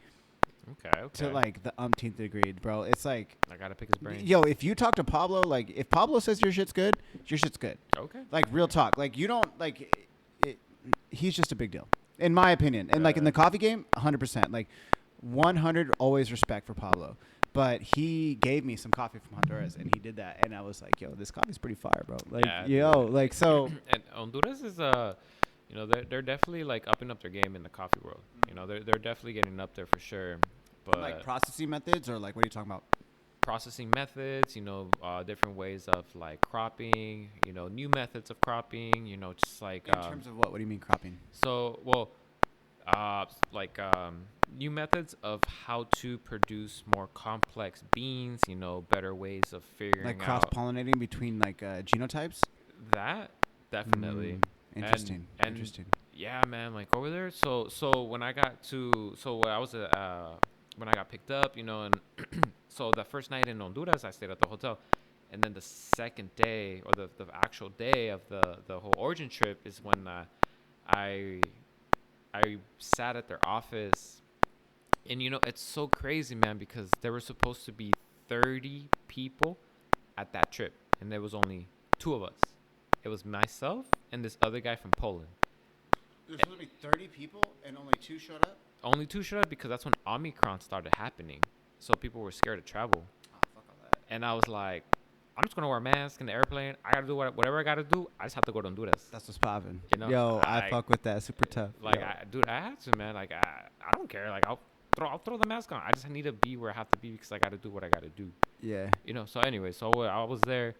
Okay. to like the umpteenth degree, bro. It's like, I gotta pick his brain. yo, if you talk to Pablo, like if Pablo says your shit's good, your shit's good. Okay. Like real talk. Like you don't like. He's just a big deal, in my opinion. And like in the coffee game, 100%. Like 100 always respect for Pablo. But he gave me some coffee from Honduras, and he did that, and I was like, "Yo, this coffee's pretty fire, bro." Like, like so. And Honduras is you know, they're definitely like upping up their game in the coffee world. You know, they're definitely getting up there for sure. But Like processing methods, or like what are you talking about? processing methods, you know, different ways of like cropping, you know, new methods of cropping, you know, just like In terms of what? What do you mean cropping? so well, like new methods of how to produce more complex beans, you know, better ways of figuring Like out cross pollinating between like genotypes. that definitely. Interesting. And Interesting. yeah, man, like over there. So when I got to when I was when I got picked up, you know, and so the first night in Honduras, I stayed at the hotel, and then the second day or the actual day of the whole origin trip is when I I sat at their office, and you know it's so crazy, man, because there were supposed to be 30 people at that trip, and there was only 2 of us. It was myself and this other guy from Poland. There's supposed to be 30 people, and only 2 showed up. Only 2 showed up because that's when Omicron started happening, so people were scared to travel. Oh, fuck all that. And I was like, I'm just gonna wear a mask in the airplane. I gotta do whatever I gotta do. I just have to go to Honduras. That's what's popping. You know, Yo, I fuck with that. Super tough. Like, Yo. dude, I had to, man. Like, I don't care. Like, I'll throw the mask on. I just need to be where I have to be because I gotta do what I gotta do. Yeah. You know. So anyway, so I was there.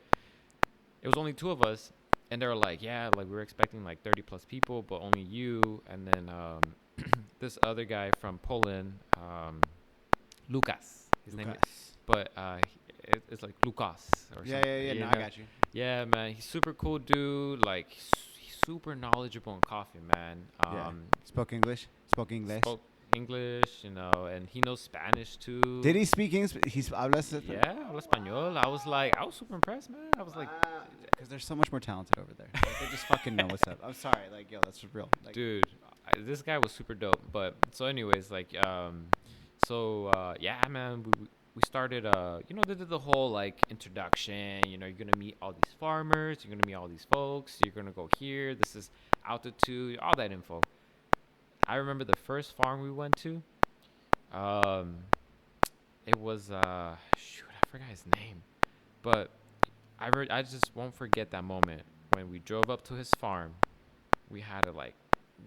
It was only 2 of us, and they were like, yeah, like we were expecting like 30 plus people, but only you, and then this other guy from Poland, Lucas. His name is, but it's like Lucas or Yeah, something. yeah. You No, know? I got you. Yeah, man, he's super cool dude. Like he's super knowledgeable in coffee, man. Spoke English. Spoke English, you know, and he knows Spanish too. Did he speak English? Yeah, habla español. I was super impressed, man. I was like, because they're so much more talented over there. Like, they just fucking know what's up. I'm sorry, like, yo, that's real. Like, dude, this guy was super dope. But so, anyways, like, yeah, man, we started, you know, they did the whole like introduction. You know, you're gonna meet all these farmers, you're gonna meet all these folks, you're gonna go here. This is altitude, all that info. I remember the first farm we went to. It was shoot, I forgot his name, but I just won't forget that moment when we drove up to his farm. We had to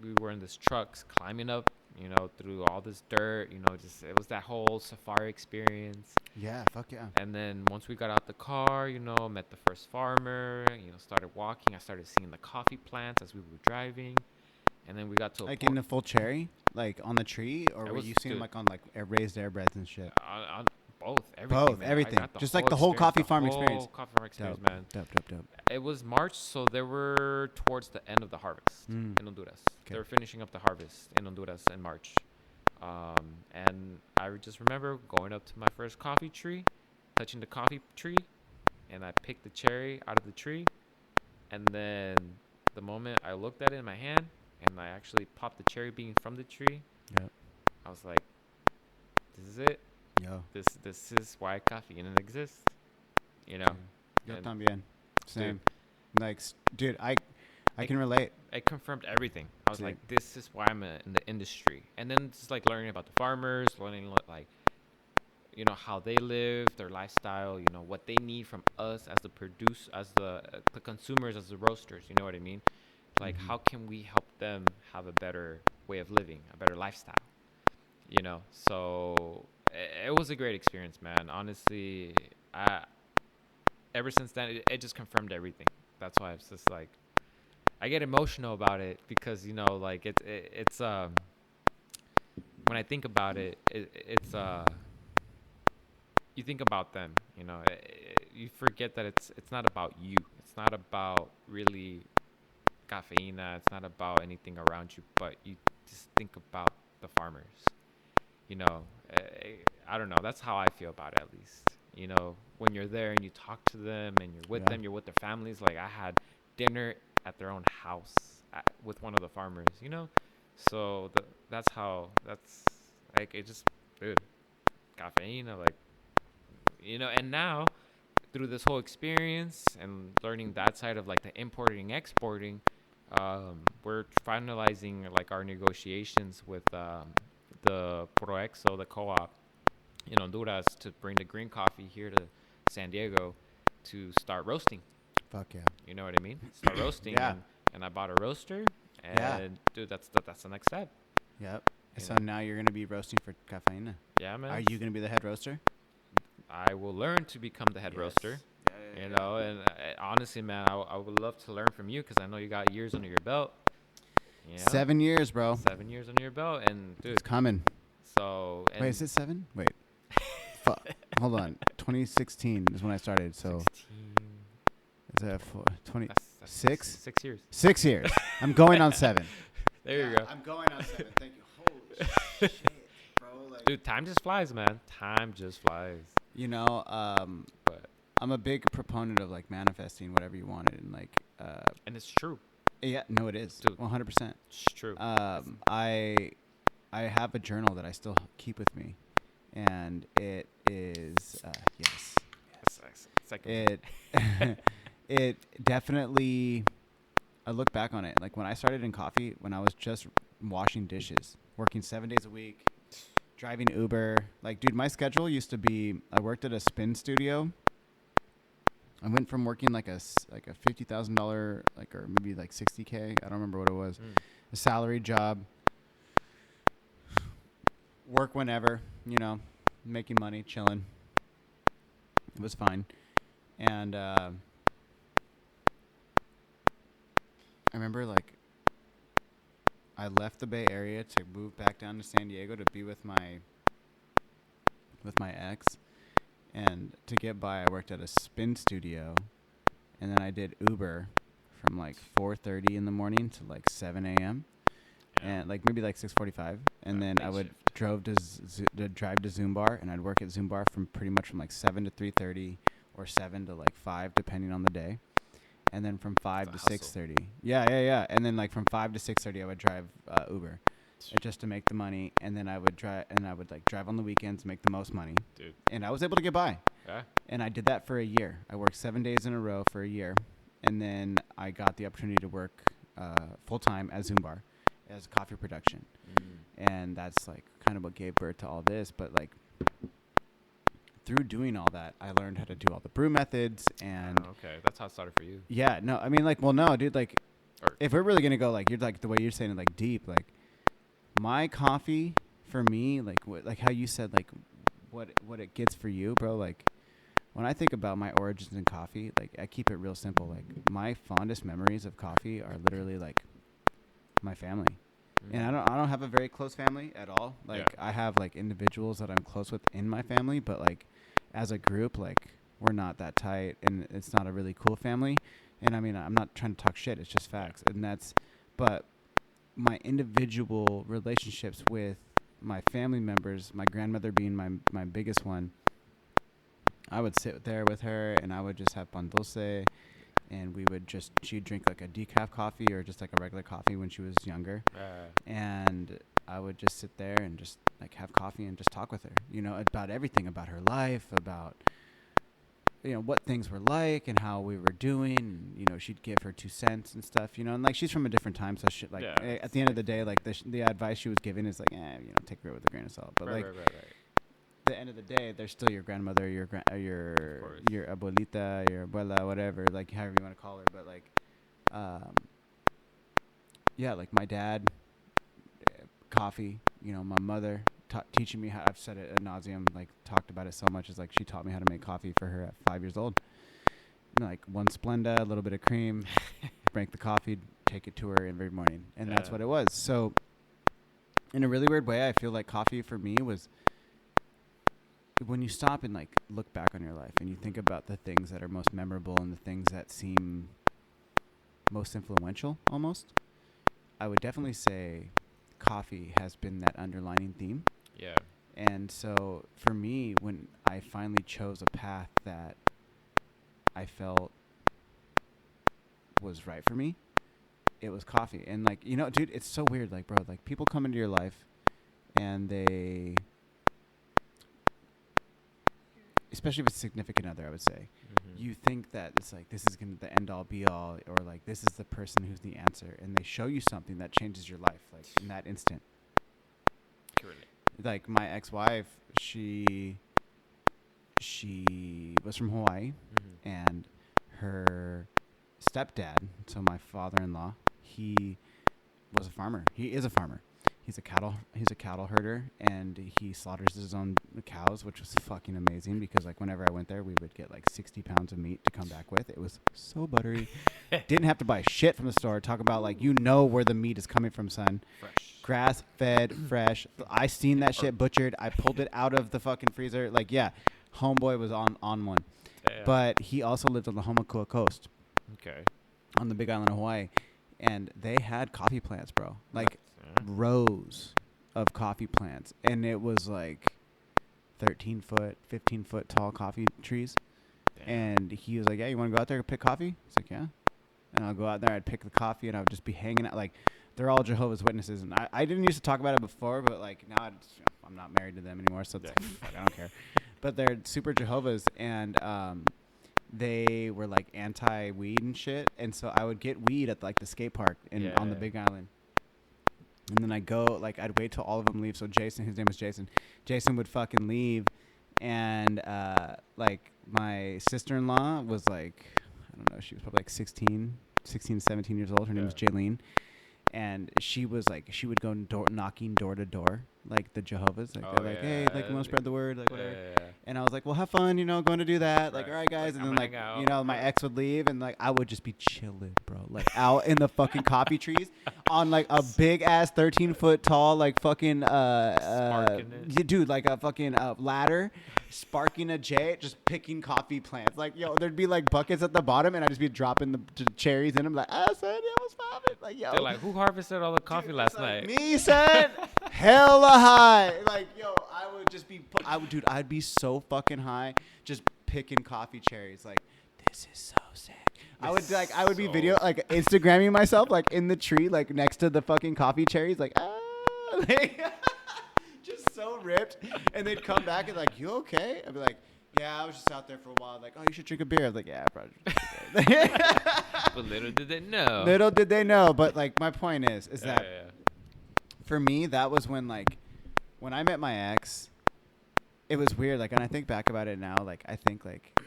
we were in this trucks climbing up, you know, through all this dirt, you know, just it was that whole safari experience. yeah, fuck yeah. And then once we got out the car, you know, met the first farmer, you know, started walking. I started seeing the coffee plants as we were driving. And then we got to Like in the full cherry, like on the tree, or were you seeing them like on like raised air beds and shit? on both, everything. Both, man. everything. Just like the whole coffee farm experience. Coffee farm experience, man. Dope. It was March, so they were towards the end of the harvest in Honduras. Okay. They were finishing up the harvest in Honduras in March. And I just remember going up to my first coffee tree, touching the coffee tree, and I picked the cherry out of the tree. And then the moment I looked at it in my hand, and I actually popped the cherry bean from the tree, Yep. I was like, this is it. Yo. This is why Caffeine exists. You know? Yo And también. Same. Like, dude, I can relate. it confirmed everything. I was like, this is why I'm in the industry. And then just like learning about the farmers, learning like, you know, how they live, their lifestyle, you know, what they need from us as the consumers, as the roasters, you know what I mean? Like, how can we help them have a better way of living, a better lifestyle? You know, so it was a great experience, man. Honestly, ever since then, it just confirmed everything. That's why it's just like, I get emotional about it because, you know, like it's when I think about it, it's you think about them, you know, you forget that it's not about you. It's not about really Cafeina. It's not about anything around you, but you just think about the farmers. You know, I don't know. That's how I feel about it, at least. You know, when you're there and you talk to them and you're with them, you're with their families. Like, I had dinner at their own house with one of the farmers, you know? So that's how, that's like, it just, dude, Cafeina, like, you know, and now through this whole experience and learning that side of like the importing, exporting, we're finalizing like our negotiations with the Proexo, the co-op in Honduras, to bring the green coffee here to San Diego to start roasting. Fuck yeah. You know what I mean? Start roasting. Yeah. And I bought a roaster. And Yeah. dude, that's the next step. Yep. So now you're gonna be roasting for Cafeina. Yeah, man. Are you gonna be the head roaster? I will learn to become the head roaster. Yeah, You know, and honestly, man, I would love to learn from you because I know you got years under your belt. You know? 7 years, bro. 7 years under your belt, and dude, It's coming. so and Wait, is it 7? Wait. Fuck. Hold on. 2016 is when I started. So 16, is that 20? that's 6? 6 years. 6 years. I'm going on 7. There you go. I'm going on 7. Thank you. Holy shit, bro. Like, Dude, time just flies, man. Time just flies. you know, But I'm a big proponent of like manifesting whatever you wanted, and like, and it's true. yeah, no, it is. Dude. 100%. It's true. I have a journal that I still keep with me, and it is yes. It's like It it definitely. I look back on it like when I started in coffee, when I was just washing dishes, working 7 days a week, driving Uber. Like, dude, my schedule used to be, I worked at a spin studio. I went from working like a $50,000, like, or maybe like 60K. I don't remember what it was. A salary job. Work whenever, you know, making money, chilling. It was fine. And I remember like I left the Bay Area to move back down to San Diego to be with my ex, and to get by I worked at a spin studio, and then I did Uber from like 4:30 in the morning to like 7 a.m. and like maybe like 6:45, and then I would drive to Zumbar, and I'd work at Zumbar from pretty much from like 7 to 3:30 or 7 to like 5 depending on the day. And then from 5 to 6:30. Yeah. And then like from 5 to 6:30 I would drive Uber just to make the money, and then I would like drive on the weekends, make the most money. Dude. And I was able to get by. Yeah. And I did that for a year. I worked 7 days in a row for a year, and then I got the opportunity to work full time at Zumbar as coffee production. And that's like kind of what gave birth to all this, but like through doing all that, I learned how to do all the brew methods, and Okay, that's how it started for you. yeah, no, I mean, like, well, no, dude, like, Or- if we're really gonna go, like, you're like the way you're saying it, like, deep, like, my coffee for me, like, like how you said, like, what it gets for you, bro, like, when I think about my origins in coffee, like, I keep it real simple. Like, my fondest memories of coffee are literally like my family. And I don't have a very close family at all. Like, I have like individuals that I'm close with in my family, but like as a group, like, we're not that tight, and it's not a really cool family. And I mean, I'm not trying to talk shit, it's just facts. And but my individual relationships with my family members, my grandmother being my biggest one, I would sit there with her and I would just have pan dulce, and she'd drink like a decaf coffee or just like a regular coffee when she was younger. And I would just sit there and just like have coffee and just talk with her, you know, about everything, about her life, about, you know, what things were like and how we were doing. And, you know, she'd give her 2 cents and stuff, you know, and like she's from a different time. So shit, like at the end of the day, like the advice she was giving is like, you know, take it with a grain of salt. But right. The end of the day, they're still your grandmother, your abuelita, your abuela, whatever, like however you want to call her. But like, yeah, like my dad, coffee, you know, my mother teaching me how, I've said it ad nauseum, like talked about it so much, is like she taught me how to make coffee for her at 5 years old. You know, like 1 Splenda, a little bit of cream, break the coffee, take it to her every morning. And that's what it was. So in a really weird way, I feel like coffee for me was, when you stop and like look back on your life and you think about the things that are most memorable and the things that seem most influential almost, I would definitely say coffee has been that underlining theme. Yeah. And so for me, when I finally chose a path that I felt was right for me, it was coffee. And like, you know, dude, it's so weird. Like, bro, like people come into your life and they, especially if it's a significant other, I would say, you think that it's like, this is going to the end all be all, or like, this is the person who's the answer. And they show you something that changes your life, like in that instant. Truly. Like my ex-wife, she was from Hawaii, and her stepdad, so my father-in-law, he was a farmer. He is a farmer. He's a cattle herder, and he slaughters his own cows, which was fucking amazing because like whenever I went there, we would get like 60 pounds of meat to come back with. It was so buttery. Didn't have to buy shit from the store. Talk about like, you know where the meat is coming from, son. Fresh. Grass fed, fresh. I seen that shit butchered. I pulled it out of the fucking freezer. Like, yeah, homeboy was on one. Damn. But he also lived on the Homakua coast. Okay. On the big island of Hawaii. And they had coffee plants, bro. Like rows of coffee plants. And it was like 13 foot, 15 foot tall coffee trees. Damn. And he was like, yeah, you want to go out there and pick coffee? He's like, yeah. And I'll go out there, I'd pick the coffee, and I would just be hanging out. Like, they're all Jehovah's Witnesses. And I didn't used to talk about it before, but like now I'm not married to them anymore, so it's like, fuck, I don't care. But they're super Jehovah's, and they were like anti-weed and shit. And so I would get weed at like the skate park on the Big Island. And then I'd wait till all of them leave. So Jason, his name was Jason. Jason would fucking leave. And like my sister-in-law was like, I don't know, she was probably like 16, 17 years old. Her name was Jaylene. And she was like, she would go knocking door to door, like the Jehovah's. Like, they're like, hey, like, we want to spread the word, like, whatever. And I was like, well, have fun, going to do that. Like, all right, guys. And then, like, my ex would leave, and, like, I would just be chilling, bro. Like, out in the fucking coffee trees on, like, a big-ass 13-foot tall, like, fucking, Sparking it. yeah, dude, like, a fucking ladder, sparking a J, just picking coffee plants. Like, there'd be, like, buckets at the bottom, and I'd just be dropping the cherries in them, like, son, yeah, what's poppin'? Like, yo. They're like, who harvested all the coffee last night? Me, son. Hella high. Like, yo, I would just be, I'd be so fucking high just picking coffee cherries. Like, this is so sick. I would be video, like, Instagramming myself, like, in the tree, like, next to the fucking coffee cherries, like, just so ripped. And they'd come back and, like, you okay? I'd be like, yeah, I was just out there for a while. Like, oh, you should drink a beer. I was like, yeah, I probably should drink a beer. But little did they know. Little did they know. But, like, my point is that for me, that was when, like, when I met my ex, it was weird. Like, and I think back about it now, like, I think, like,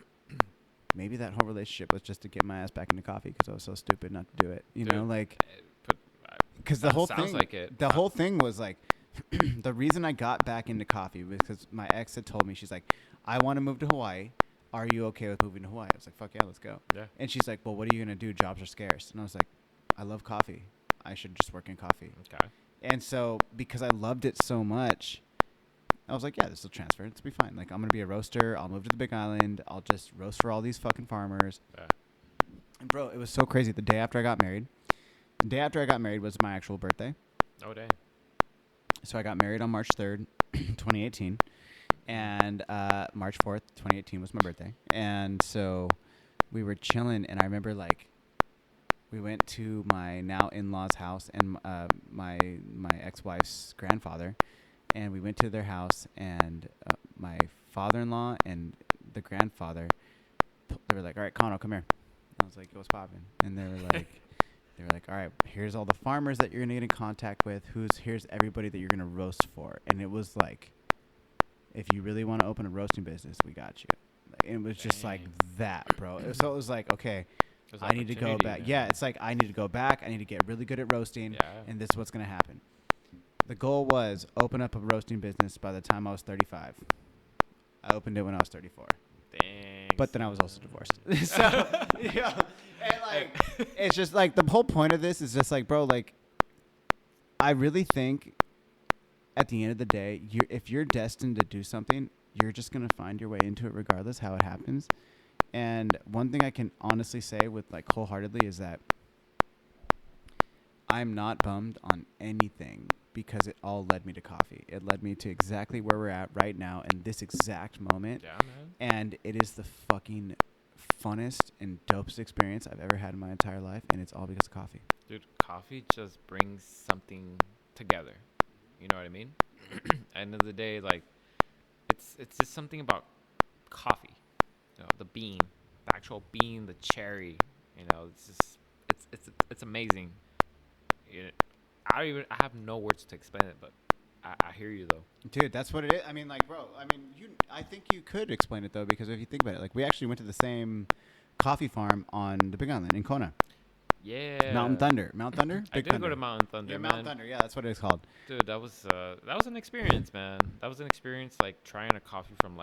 maybe that whole relationship was just to get my ass back into coffee because I was so stupid not to do it. You know, like, because the whole thing was, like, the reason I got back into coffee was because my ex had told me, she's like, I want to move to Hawaii. Are you okay with moving to Hawaii? I was like, fuck yeah, let's go. Yeah. And she's like, well, what are you going to do? Jobs are scarce. And I was like, I love coffee. I should just work in coffee. Okay. And so because I loved it so much, I was like, yeah, this will transfer. It'll be fine. Like, I'm going to be a roaster. I'll move to the Big Island. I'll just roast for all these fucking farmers. Yeah. And, bro, it was so crazy. The day after I got married was my actual birthday. Oh, dang. So I got married on March 3rd, 2018. And March 4th, 2018 was my birthday. And so we were chilling. And I remember, like, we went to my now in-laws' house and my ex-wife's grandfather. And we went to their house. And my father-in-law and the grandfather, they were like, all right, Connor, come here. And I was like, yo, what's poppin'? And they were like, all right, here's all the farmers that you're going to get in contact with. Here's everybody that you're going to roast for. And it was like, if you really want to open a roasting business, we got you. Like, it was just like that, bro. So it was like, okay, I need to go back. Yeah, it's like I need to go back. I need to get really good at roasting, and this is what's going to happen. The goal was open up a roasting business by the time I was 35. I opened it when I was 34. Thanks. But then I was also divorced. So, yeah. And, like, it's just, like, the whole point of this is just, like, bro, like, I really think at the end of the day, if you're destined to do something, you're just going to find your way into it regardless how it happens. And one thing I can honestly say with, like, wholeheartedly is that I'm not bummed on anything because it all led me to coffee. It led me to exactly where we're at right now in this exact moment. Yeah, man. And it is the fucking funnest and dopest experience I've ever had in my entire life, and it's all because of coffee. Dude, coffee just brings something together. You know what I mean? End of the day, like it's just something about coffee. You know, the bean, the actual bean, the cherry. You know, it's just it's amazing. I have no words to explain it, but I hear you though. Dude, that's what it is. I mean, like, bro, I think you could explain it though, because if you think about it, like, we actually went to the same coffee farm on the Big Island in Kona. Yeah. Mount Thunder. I did go to Mountain Thunder, Yeah, man. Mount Thunder. Yeah, that's what it's called. Dude, that was an experience, man. That was an experience, like trying a coffee from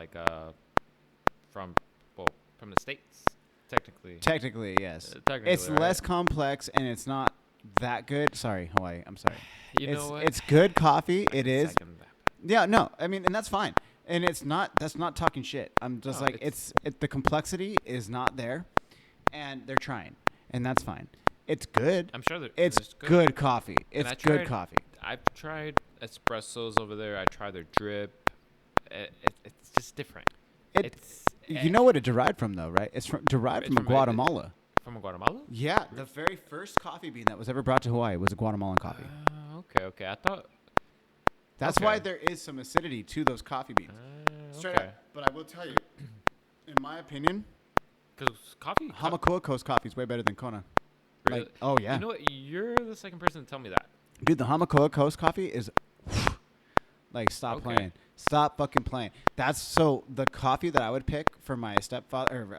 from the States, technically. Technically, yes. Technically, It's right? less complex and it's not that good. Sorry, Hawaii. I'm sorry. You know what? It's good coffee. It is. Second that. Yeah, no. I mean, and that's fine. And that's not talking shit. I'm just No, like, the complexity is not there, and they're trying, and that's fine. It's good. I'm sure It's there's good coffee. It's good coffee. I've tried espressos over there. I tried their drip. It's just different. You know what it derived from, though, right? It's derived from Guatemala. From Guatemala? Yeah, the very first coffee bean that was ever brought to Hawaii was a Guatemalan coffee. Okay. I thought. That's why there is some acidity to those coffee beans. Straight Okay. up. But I will tell you, in my opinion, Because coffee. Hamakua Coast coffee is way better than Kona. Really? Like, oh yeah. You know what? You're the second person to tell me that. Dude, the Hamakua Coast coffee is like, stop Okay. playing. Stop fucking playing. That's so the coffee that I would pick for my stepfather or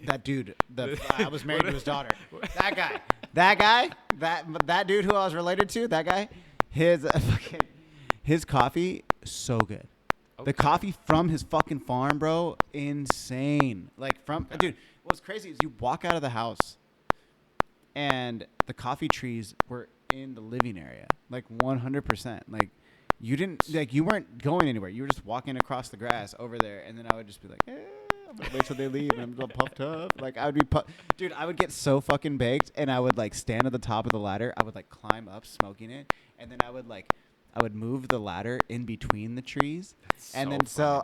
that dude. I was married to his daughter. That guy. That dude who I was related to. That guy. His coffee so good. The coffee from his fucking farm, bro, insane. Like dude, what's crazy is you walk out of the house and the coffee trees were in the living area, like 100%. Like you weren't going anywhere. You were just walking across the grass over there, and then I would just be like, I'm gonna wait till they leave, and I'm all puffed up. Like I would be, dude. I would get so fucking baked, and I would like stand at the top of the ladder. I would like climb up, smoking it, and then I would move the ladder in between the trees, and then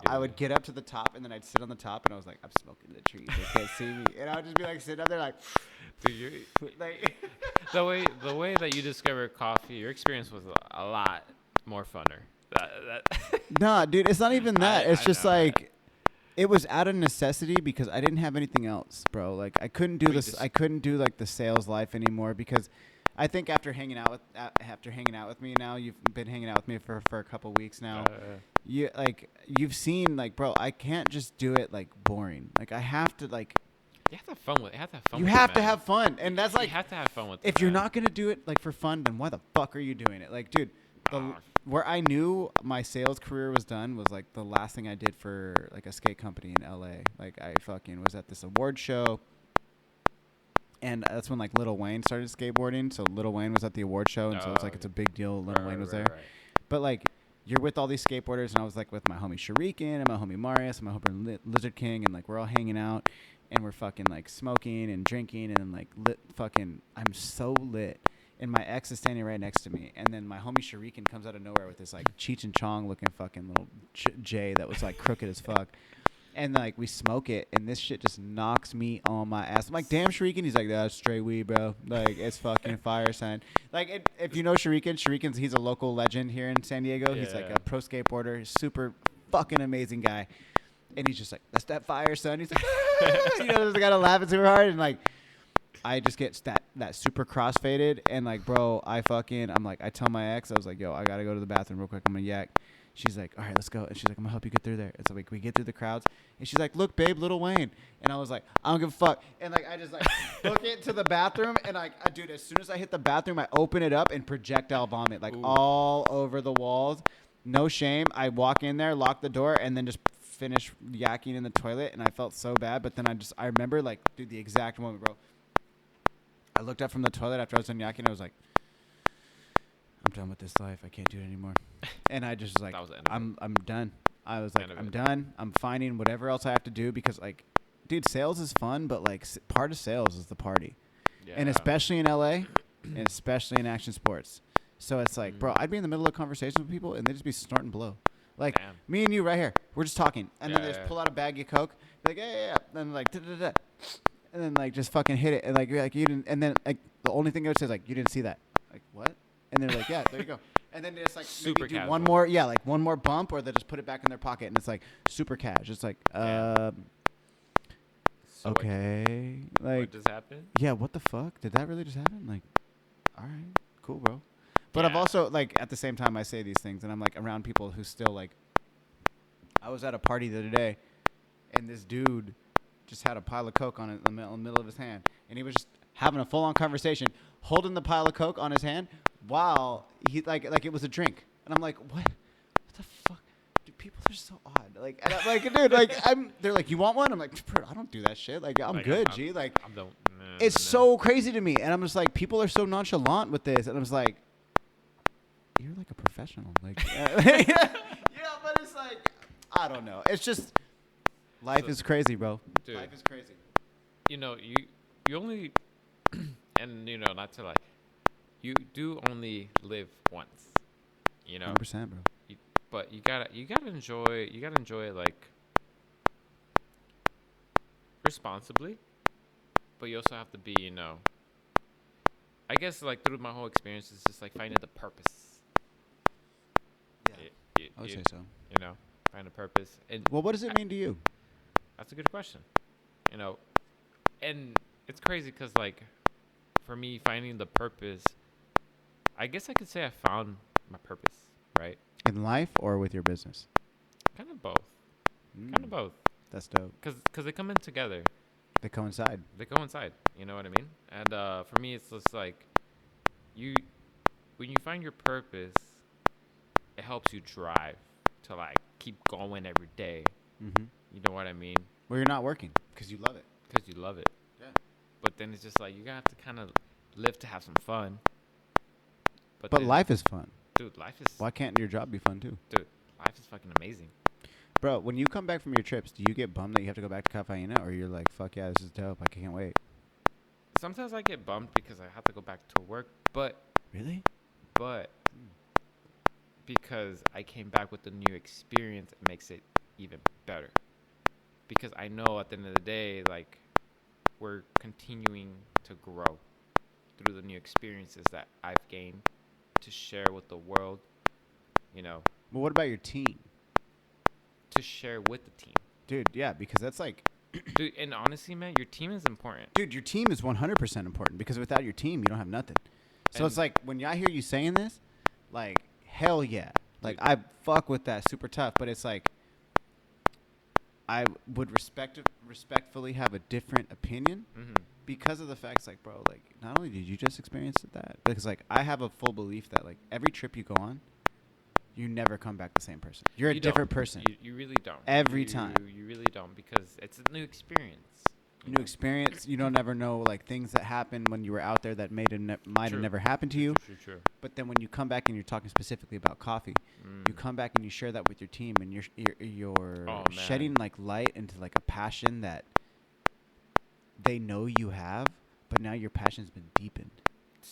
I would get up to the top, and then I'd sit on the top, and I was like, I'm smoking the trees. They can't see me, and I would just be like sitting up there like, dude, like the way that you discovered coffee, your experience was a lot more funner. Nah, dude, it's not even that. It's just know, like. It was out of necessity because I didn't have anything else, bro. Like I couldn't do this. I couldn't do like the sales life anymore because I think after hanging out with me now, you've been hanging out with me for a couple weeks now. You've seen like, bro, I can't just do it like boring. Like I have to like. You have to have fun with it. You have to have fun, and that's like you have to have fun with it. If you're not gonna do it like for fun, then why the fuck are you doing it? Like, dude. Where I knew my sales career was done was like the last thing I did for like a skate company in LA. Like I fucking was at this award show, and that's when like Lil Wayne started skateboarding. So Lil Wayne was at the award show, and so it's like it's a big deal. Lil Wayne was there, but like you're with all these skateboarders, and I was like with my homie Shuriken and my homie Marius and my homie Lizard King, and like we're all hanging out, and we're fucking like smoking and drinking, and then like I'm so lit. And my ex is standing right next to me. And then my homie Shuriken comes out of nowhere with this, like, Cheech and Chong looking fucking little J that was, like, crooked as fuck. And, like, we smoke it, and this shit just knocks me on my ass. I'm like, damn, Shuriken. He's like, that's straight weed, bro. Like, it's fucking fire, son. Like, if you know Shuriken, he's a local legend here in San Diego. Yeah. He's, like, a pro skateboarder. Super fucking amazing guy. And he's just like, that's that fire, son. He's like, you know, there's a guy to laughing super hard. And, like, I just get that super crossfaded, and like, bro, I tell my ex, I was like, yo, I gotta go to the bathroom real quick. I'm gonna yak. She's like, all right, let's go. And she's like, I'm gonna help you get through there. And so we get through the crowds, and she's like, look, babe, Lil Wayne. And I was like, I don't give a fuck. And like, I just like book it to the bathroom, and like, dude, as soon as I hit the bathroom, I open it up and projectile vomit like all over the walls. No shame. I walk in there, lock the door, and then just finish yakking in the toilet. And I felt so bad, but then I remember like, dude, the exact moment, bro. I looked up from the toilet after I was done yakking. I was like, I'm done with this life. I can't do it anymore. And I just was like, I'm done. I was like, I'm done. I'm finding whatever else I have to do because, like, dude, sales is fun, but, like, part of sales is the party. Yeah. And especially in LA and especially in action sports. So it's like, bro, I'd be in the middle of conversations with people and they'd just be snorting blow. Like Damn. me and you right here, we're just talking, and then they just Yeah. pull out a bag of Coke, like yeah, then like da-da-da-da. And then like just fucking hit it, and like you're like you didn't, and then like the only thing it would say is like you didn't see that, like what? And they're like yeah, there you go. And then they just like Super maybe do casual. one more, yeah, like one more bump, or they just put it back in their pocket, and it's like super cash. It's like Damn. So okay, like what just happened? yeah, what the fuck? Did that really just happen? Like, all right, cool, bro. But I've Yeah. also like at the same time I say these things, and I'm like around people who still like. I was at a party the other day, and this dude just had a pile of Coke on it in the middle of his hand, and he was just having a full-on conversation, holding the pile of Coke on his hand while he like it was a drink, and I'm like, what the fuck? Dude, people are so odd. Like, and I'm like, dude, like they're like, you want one? I'm like, bro, I don't do that shit. Like, I'm Like, good, I'm- G. Like, I'm don't. it's so crazy to me, and I'm just like, people are so nonchalant with this, and I'm just like, you're like a professional, like, yeah, but it's like, I don't know. It's just life So- is crazy, bro. Dude. Life is crazy. You know, you only, and you know, not to like, you do only live once. You know, 100%, bro. but you gotta enjoy it like responsibly, but you also have to be, you know, I guess like through my whole experience, it's just like finding the purpose. Yeah, You, I would you, say so. you know, find a purpose, and Well, what does it mean to you? that's a good question. You know, and it's crazy because like for me, finding the purpose, I guess I could say I found my purpose, right? In life or with your business? Kind of both. Kind of both. That's dope. Because they come in together. They coincide. They coincide. You know what I mean? And for me, it's just like when you find your purpose, it helps you drive to like keep going every day. Mm-hmm. You know what I mean? Well, you're not working because you love it. Because you love it. Yeah. But then it's just like you have to kind of live to have some fun. But then, life is fun. dude, life is Why can't your job be fun too? life is fucking amazing. Bro, when you come back from your trips, do you get bummed that you have to go back to Cafeina, or you're like, fuck yeah, this is dope, I can't wait? Sometimes I get bummed because I have to go back to work, but Really? because I came back with a new experience, it makes it even better. Because I know at the end of the day, like, we're continuing to grow through the new experiences that I've gained to share with the world, you know, Well, what about your team? to share with the team. Dude, yeah, because that's like, Dude, and honestly, man, your team is important. dude, your team is 100% important because without your team, you don't have nothing. So it's And- like, when I hear you saying this, like, hell yeah. Like, I fuck with that super tough, but it's like, I would respectfully have a different opinion Mm-hmm. because of the facts, like, bro, like, not only did you just experience that, because, like, I have a full belief that, like, every trip you go on, you never come back the same person. You're a different person. You really don't. Every time. You really don't because it's a new experience. you New know? experience. You don't ever know, like, things that happened when you were out there that might have True. never happened to you. True. But then when you come back and you're talking specifically about coffee, Mm. you come back and you share that with your team, and you're Oh, man. shedding like light into like a passion that they know you have, but now your passion's been deepened.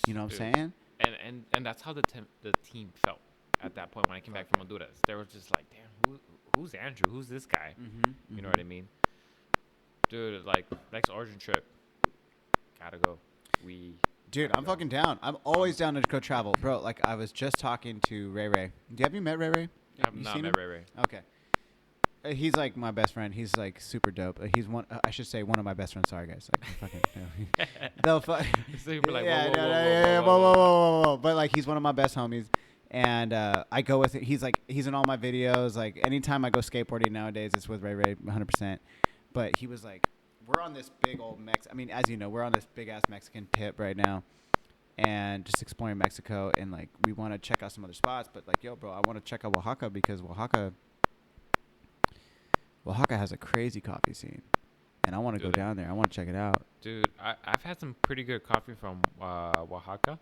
You know what I'm Dude. saying? And that's how the team felt at that point when I came back from Honduras. They were just like, damn, who's Andrew? Who's this guy? Mm-hmm. You know what I mean? Dude, like next origin trip, gotta go. Dude, I'm fucking down. I'm always down to go travel, bro. Like I was just talking to Ray Ray. Have you met Ray Ray? I've You not seen met him? Ray. Okay. He's like my best friend. He's like super dope. He's one. I should say one of my best friends. Sorry, guys. Like fucking. They'll So you'd be like, yeah, whoa, yeah, whoa, whoa, whoa, whoa. But like, he's one of my best homies, and I go with it. He's in all my videos. Like anytime I go skateboarding nowadays, it's with Ray Ray, 100%. But he was like, we're on this big old as you know, we're on this big ass Mexican tip right now, and just exploring Mexico, and like we want to check out some other spots. But like, yo, bro, I want to check out Oaxaca because Oaxaca has a crazy coffee scene, and I want to go Dude. down there. I want to check it out. Dude, I've had some pretty good coffee from Oaxaca,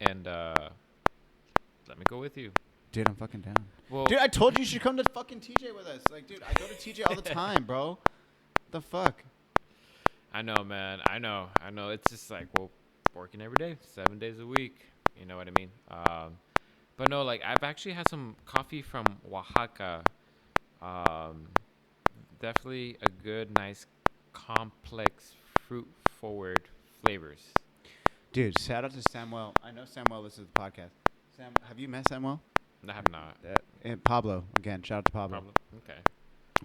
and let me go with you. Dude, I'm fucking down. Well, Dude, I told you you should come to fucking TJ with us. Like, dude, I go to TJ all the time, bro. The fuck? I know, man. I know. It's just like, well, working every day, 7 days a week. You know what I mean? But no, like I've actually had some coffee from Oaxaca. Um, Definitely a good, nice, complex, fruit-forward flavors. Dude, shout out to Samuel. I know Samuel listens to the podcast. Sam, have you met Samuel? I have not. And Pablo, again, shout out to Pablo. Okay.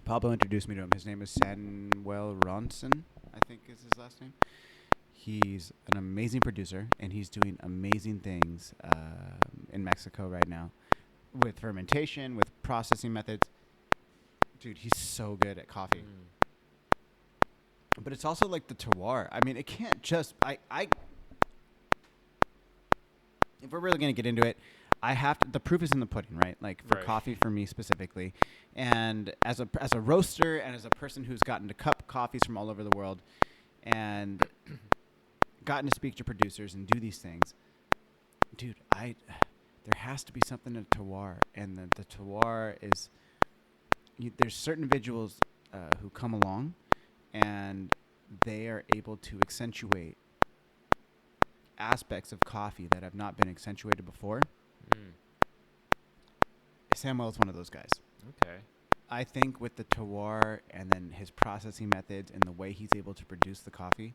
Pablo introduced me to him. His name is Samuel Ronson, I think is his last name. He's an amazing producer, and he's doing amazing things in Mexico right now with fermentation, with processing methods. Dude, he's so good at coffee. But it's also like the terroir. I mean, it can't just... If we're really going to get into it, I have to... The proof is in the pudding, right? Like, for coffee, for me specifically. And as a roaster and as a person who's gotten to cup coffees from all over the world and gotten to speak to producers and do these things, dude, there has to be something in the terroir. And the terroir is... there's certain individuals who come along and they are able to accentuate aspects of coffee that have not been accentuated before. Samuel is one of those guys. Okay. I think with the terroir and then his processing methods and the way he's able to produce the coffee,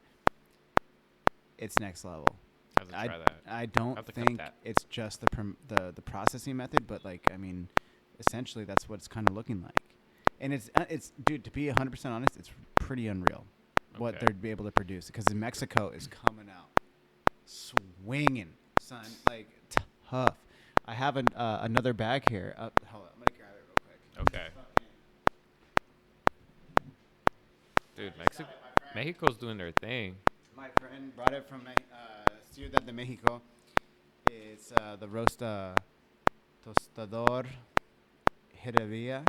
it's next level. I have to try that. I don't think it's just the processing method, but like, I mean, essentially that's what it's kind of looking like. And it's dude, to be 100% honest, it's pretty unreal what they'd be able to produce, because in Mexico is coming out swinging, son, like tough. I have another bag here. Hold on, I'm gonna grab it real quick. Okay. Dude, Mexico's doing their thing. My friend brought it from Ciudad de Mexico. It's the Rosta Tostador Herevia.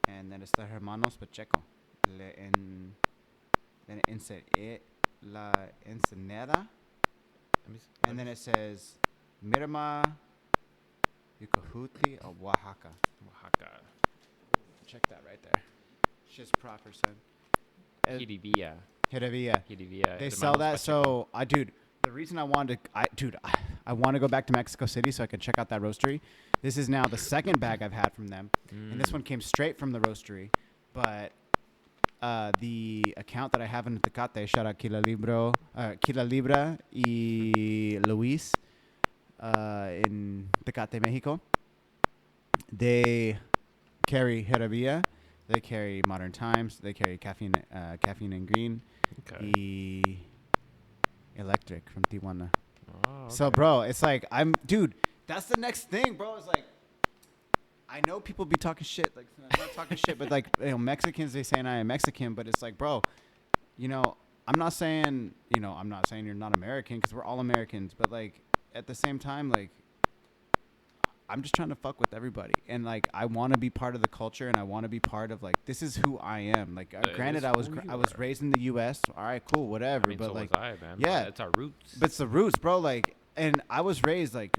And then está Hermanos Pacheco. La Ensenada. And then it says Mirama Yucahuti of Oaxaca. Check that right there. Shit's proper, son. Herevia. They sell that. So, dude, the reason I wanted to, I want to go back to Mexico City so I can check out that roastery. This is now the second bag I've had from them. And this one came straight from the roastery. But the account that I have in Tecate, shout out Kila Libra y Luis in Tecate, Mexico. They carry Herevia. They carry Modern Times. They carry Caffeine and Green. Okay. Electric from Tijuana. Oh, okay. So, bro, it's like, dude, that's the next thing, bro. It's like, I know people be talking shit. Like, I'm not talking shit, but like, you know, Mexicans, they saying I am Mexican, but it's like, bro, you know, I'm not saying you're not American, because we're all Americans, but like, at the same time, like, I'm just trying to fuck with everybody. And like, I want to be part of the culture, and I want to be part of like, this is who I am. Like, granted, I was raised in the U.S. All right, cool, whatever. I mean, but so like, was I, man. Yeah, it's our roots. But it's the roots, bro. Like, and I was raised like,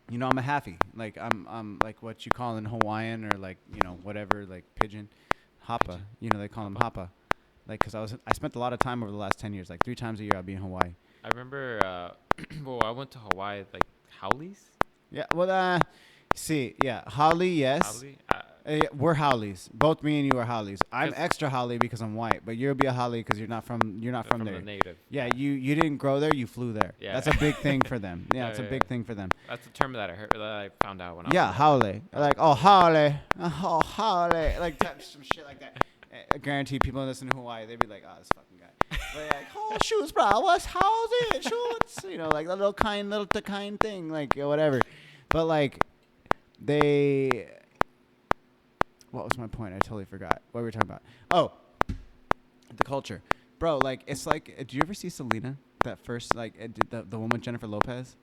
you know, I'm a halfie. Like, I'm like what you call in Hawaiian, or like, you know, whatever, like pigeon, hapa. You know, they call them hapa. Like, cause I spent a lot of time over the last 10 years. Like 3 times a year I'll be in Hawaii. I remember, well, I went to Hawaii like Howleys. Yeah, well, Howley, yes. Howley? We're Howleys. Both me and you are Howleys. I'm extra Howley because I'm white, but you'll be a Howley because you're not from there. The native. Yeah, you didn't grow there, you flew there. Yeah. That's a big thing for them. Yeah, it's a big thing for them. That's a term that I found out when I was Howley. Like, oh, Howley. Oh, Howley. Like, some shit like that. I guarantee people listen to Hawaii, they'd be like, oh, this fucking guy. But like, oh, shoes, bro. How's it? Shoes. You know, like the little kind thing, like, whatever. But like, what was my point? I totally forgot. What were we talking about? Oh, the culture. Bro, like, it's like, did you ever see Selena? That first, like, the one with Jennifer Lopez?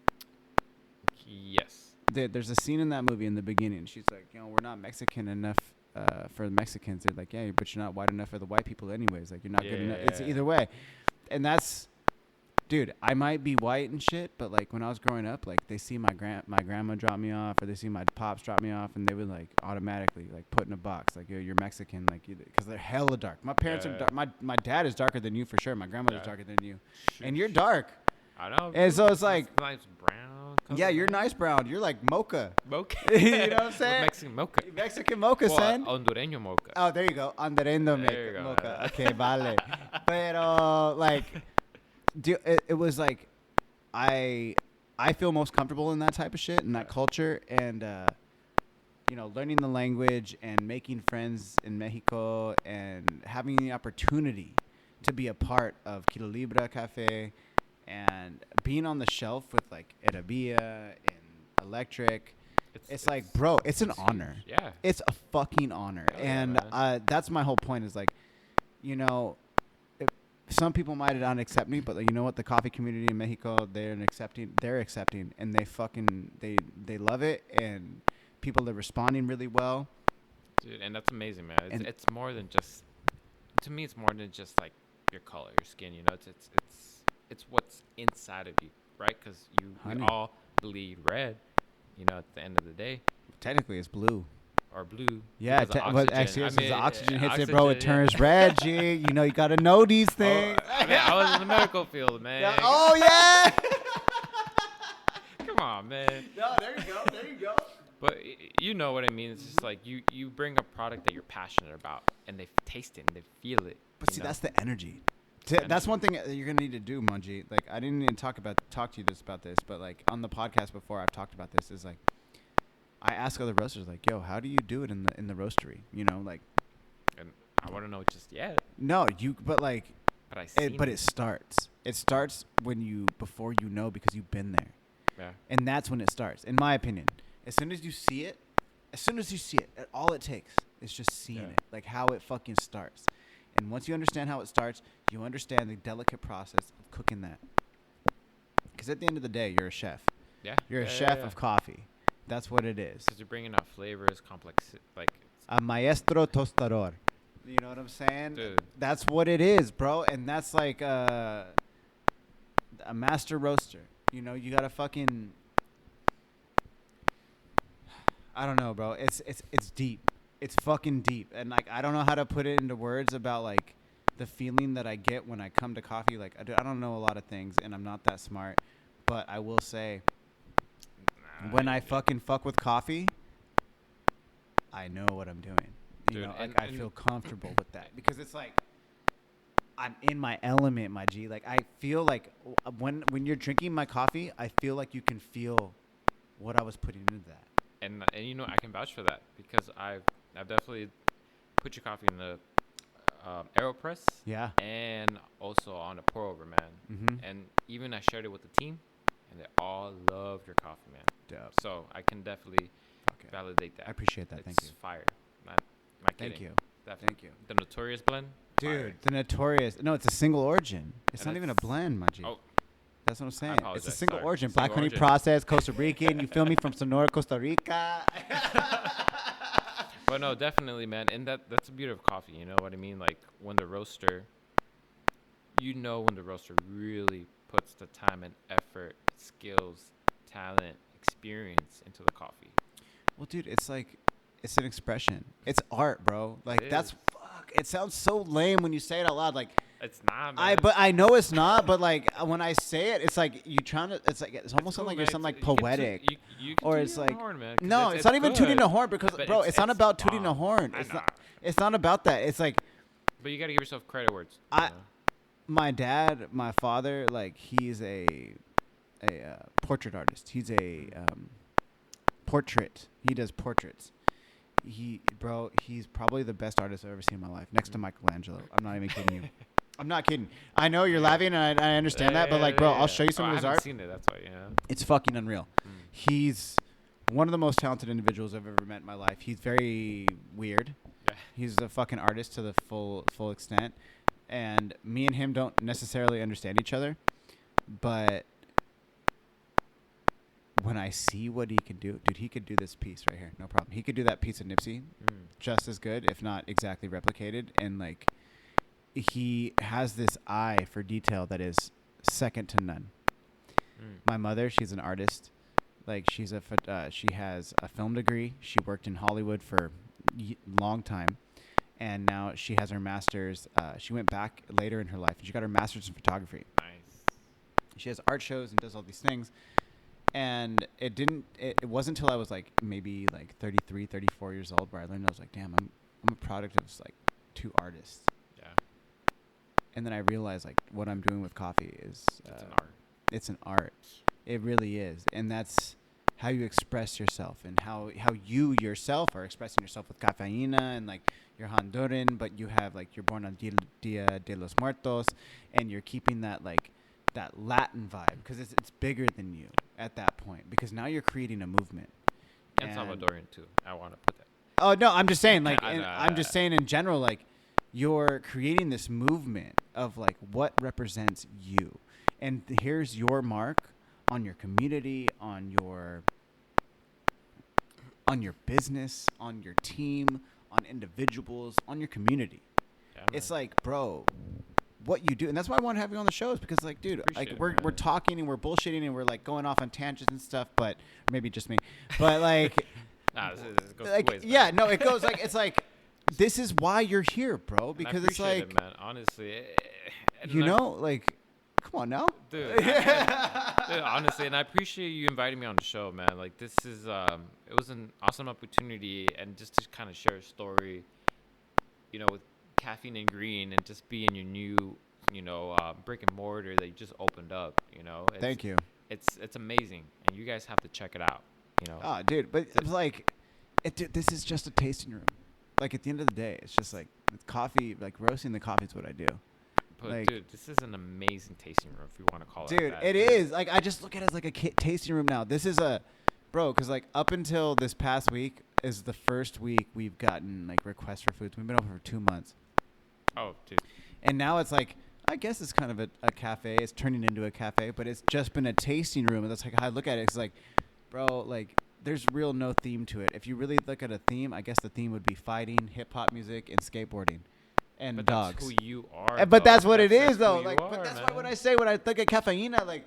Yes. There's a scene in that movie in the beginning. She's like, you know, we're not Mexican enough for the Mexicans. They're like, yeah, but you're not white enough for the white people anyways. Like, you're not good enough. It's either way. And that's, dude, I might be white and shit, but like, when I was growing up, like, they see my grandma drop me off, or they see my pops drop me off, and they would like automatically like put in a box, like, yo, you're Mexican, like, because they're hella dark. My parents are dark. My dad is darker than you for sure. My grandmother's darker than you. Shoot. And you're dark. I know. And so it's like, nice brown color, Yeah, you're man. nice brown. You're like mocha. Mocha. You know what I'm saying? Mexican mocha. Mexican mocha, Well, son. Hondureño mocha. Oh, there you go. Anderendo There you go. mocha. Okay, vale. Pero, like, it was like, I feel most comfortable in that type of shit, in that culture, and, learning the language and making friends in Mexico and having the opportunity to be a part of Kilo Libra Cafe and being on the shelf with, like, Arabia and Electric. It's like, bro, it's an honor. Huge. Yeah. It's a fucking honor. Oh, yeah, And that's my whole point is, like, if some people might not accept me, but, like, you know what? The coffee community in Mexico, they're accepting, and they love it, and people are responding really well. Dude, and that's amazing, man. It's more than just, to me, it's more than just, like, your color, your skin, it's what's inside of you, right? Because we all bleed red, at the end of the day. Technically, it's blue. Or blue. Yeah, but actually, as the oxygen hits it, bro, it turns red, G. You gotta know these things. I was in the medical field, man. Yeah. Oh, yeah. Come on, man. No, there you go. But you know what I mean. It's just like you bring a product that you're passionate about, and they taste it and they feel it. But see, that's the energy. That's one thing that you're gonna need to do, Munji. Like, I didn't even talk to you about this, but, like, on the podcast before, I've talked about this. Is like, I ask other roasters, like, yo, how do you do it in the roastery? Like. And I want to know just yet. No, but it starts. It starts before you know, because you've been there. Yeah. And that's when it starts, in my opinion. As soon as you see it, all it takes is just seeing it, like how it fucking starts. And once you understand how it starts, you understand the delicate process of cooking that. Because at the end of the day, you're a chef. Yeah. You're a chef of coffee. That's what it is. Because you're bringing out flavors, complex, like. A maestro tostador. You know what I'm saying? Dude. That's what it is, bro. And that's like a master roaster. You gotta fucking. I don't know, bro. It's deep. It's fucking deep. And, like, I don't know how to put it into words about, like, the feeling that I get when I come to coffee. Like, I don't know a lot of things, and I'm not that smart. But I will say, when I fucking fuck with coffee, I know what I'm doing. Dude, I feel comfortable with that. Because it's like, I'm in my element, my G. Like, I feel like when you're drinking my coffee, I feel like you can feel what I was putting into that. And I can vouch for that, because I've definitely put your coffee in the AeroPress. Yeah. And also on a pour over, man. Mm-hmm. And even I shared it with the team, and they all loved your coffee, man. Dope. So I can definitely validate that. I appreciate that. Thank you. It's fire. Not kidding. Thank you. Definitely. Thank you. The Notorious blend. Dude, fire. the Notorious. No, it's a single origin. It's And not even a blend, my G. Oh, That's what I'm saying. It's a apologize. single Sorry. origin. Single Black honey origin. process, Costa Rican. You feel me? From Sonora, Costa Rica. But no, definitely, man. And that's the beauty of coffee. You know what I mean? Like, when the roaster really puts the time and effort, skills, talent, experience into the coffee. Well, dude, it's like, it's an expression. It's art, bro. Like, it sounds so lame when you say it out loud. Like, it's not, man. But I know it's not. But, like, when I say it, it's like you trying to. It's like it's almost cool, like man. you're something like poetic. You can or toot it's your like horn, man, 'cause no, it's not even tooting a horn, because, but bro, it's not about tooting a bomb. horn. I It's know. not. It's not about that. It's like, But you gotta give yourself credit where it's. my dad, my father, like, he's a portrait artist. He's a portrait. He does portraits. He's probably the best artist I've ever seen in my life, next to Michelangelo. I'm not even kidding you. I'm not kidding. I know you're laughing, and I understand that, but, like, bro, I'll show you some of his I haven't art. seen it. That's why, It's fucking unreal. He's one of the most talented individuals I've ever met in my life. He's very weird. Yeah. He's a fucking artist to the full extent. And me and him don't necessarily understand each other. But when I see what he can do, dude, he could do this piece right here. No problem. He could do that piece of Nipsey just as good, if not exactly replicated. And, like, he has this eye for detail that is second to none. My mother, she's an artist. Like, she has a film degree. She worked in Hollywood for a long time. And now she has her master's. She went back later in her life, and she got her master's in photography. Nice. She has art shows and does all these things. And it wasn't until I was like maybe like 33, 34 years old where I learned I was like, damn, I'm a product of like 2 artists. Yeah. And then I realized like what I'm doing with coffee is It's an art. It's an art. It really is. And that's how you express yourself and how you yourself are expressing yourself with Cafeina and like you're Honduran, but you have like you're born on Dia de los Muertos and you're keeping that like that Latin vibe because it's bigger than you at that point because now you're creating a movement. And Salvadorian too. I want to put that. Oh no, I'm just saying like I'm just saying in general like you're creating this movement of like what represents you. And here's your mark on your community, on your business, on your team, on individuals, on your community. Yeah, it's like, bro, what you do, and that's why I want to have you on the show is because, like, dude, like we're talking and we're bullshitting and we're like going off on tangents and stuff, but maybe just me, but like, nah, this goes like, ways, yeah, no, it goes like it's like this is why you're here, bro, because it's like, it, man, honestly, you know, like. Come on now, dude. Dude, honestly, and I appreciate you inviting me on the show, man. Like this is, it was an awesome opportunity, and just to kind of share a story, you know, with Caffeine and Green, and just be in your new, you know, brick and mortar that you just opened up. You know, thank you. It's amazing, and you guys have to check it out. You know. Oh, dude, but it's like, this is just a tasting room. Like at the end of the day, it's just like coffee, like roasting the coffee is what I do. But like, dude, this is an amazing tasting room if you want to call it that. Dude, it is. Like, I just look at it as like a tasting room now. This is bro, because like up until this past week is the first week we've gotten like requests for foods. We've been open for 2 months. Oh, dude. And now it's like, I guess it's kind of a cafe. It's turning into a cafe, but it's just been a tasting room. And that's like how I look at it. It's like, bro, like there's real no theme to it. If you really look at a theme, I guess the theme would be fighting, hip hop music, and skateboarding. And but dogs. That's who you are. But that's what it is, though. Like, but that's why when I say when I look at Cafeina, like,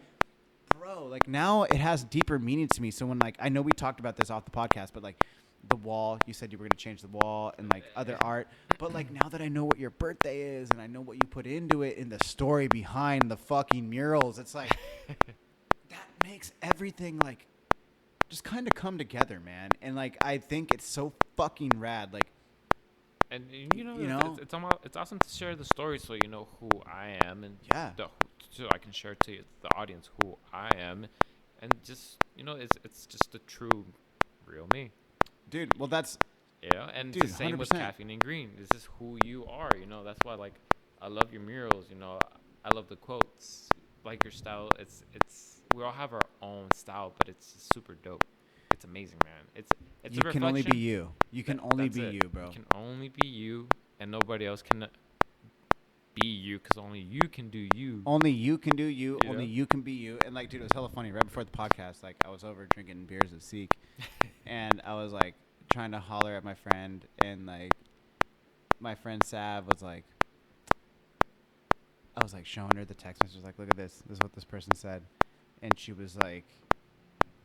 bro, like now it has deeper meaning to me. So when like I know we talked about this off the podcast, but like the wall, you said you were gonna change the wall and like other art. But like now that I know what your birthday is and I know what you put into it and the story behind the fucking murals, it's like that makes everything like just kind of come together, man. And like I think it's so fucking rad, like. And you know, it's awesome to share the story so you know who I am and so I can share to the audience who I am, and just you know it's just the true, real me, dude. Well, that's and dude, the same 100%. with Caffeine and Green. This is who you are, you know. That's why like I love your murals, you know. I love the quotes, like your style. It's we all have our own style, but it's super dope. It's amazing, man. It's you can only be you. You can only be you, bro. You can only be you, and nobody else can be you, because only you can do you. Only you can do you. Yeah. Only you can be you. And like, dude, it was hella funny. Right before the podcast, like, I was over drinking beers at Seek, and I was like trying to holler at my friend, and like, my friend Sav was like, I was like showing her the text message, like, look at this. This is what this person said, and she was like.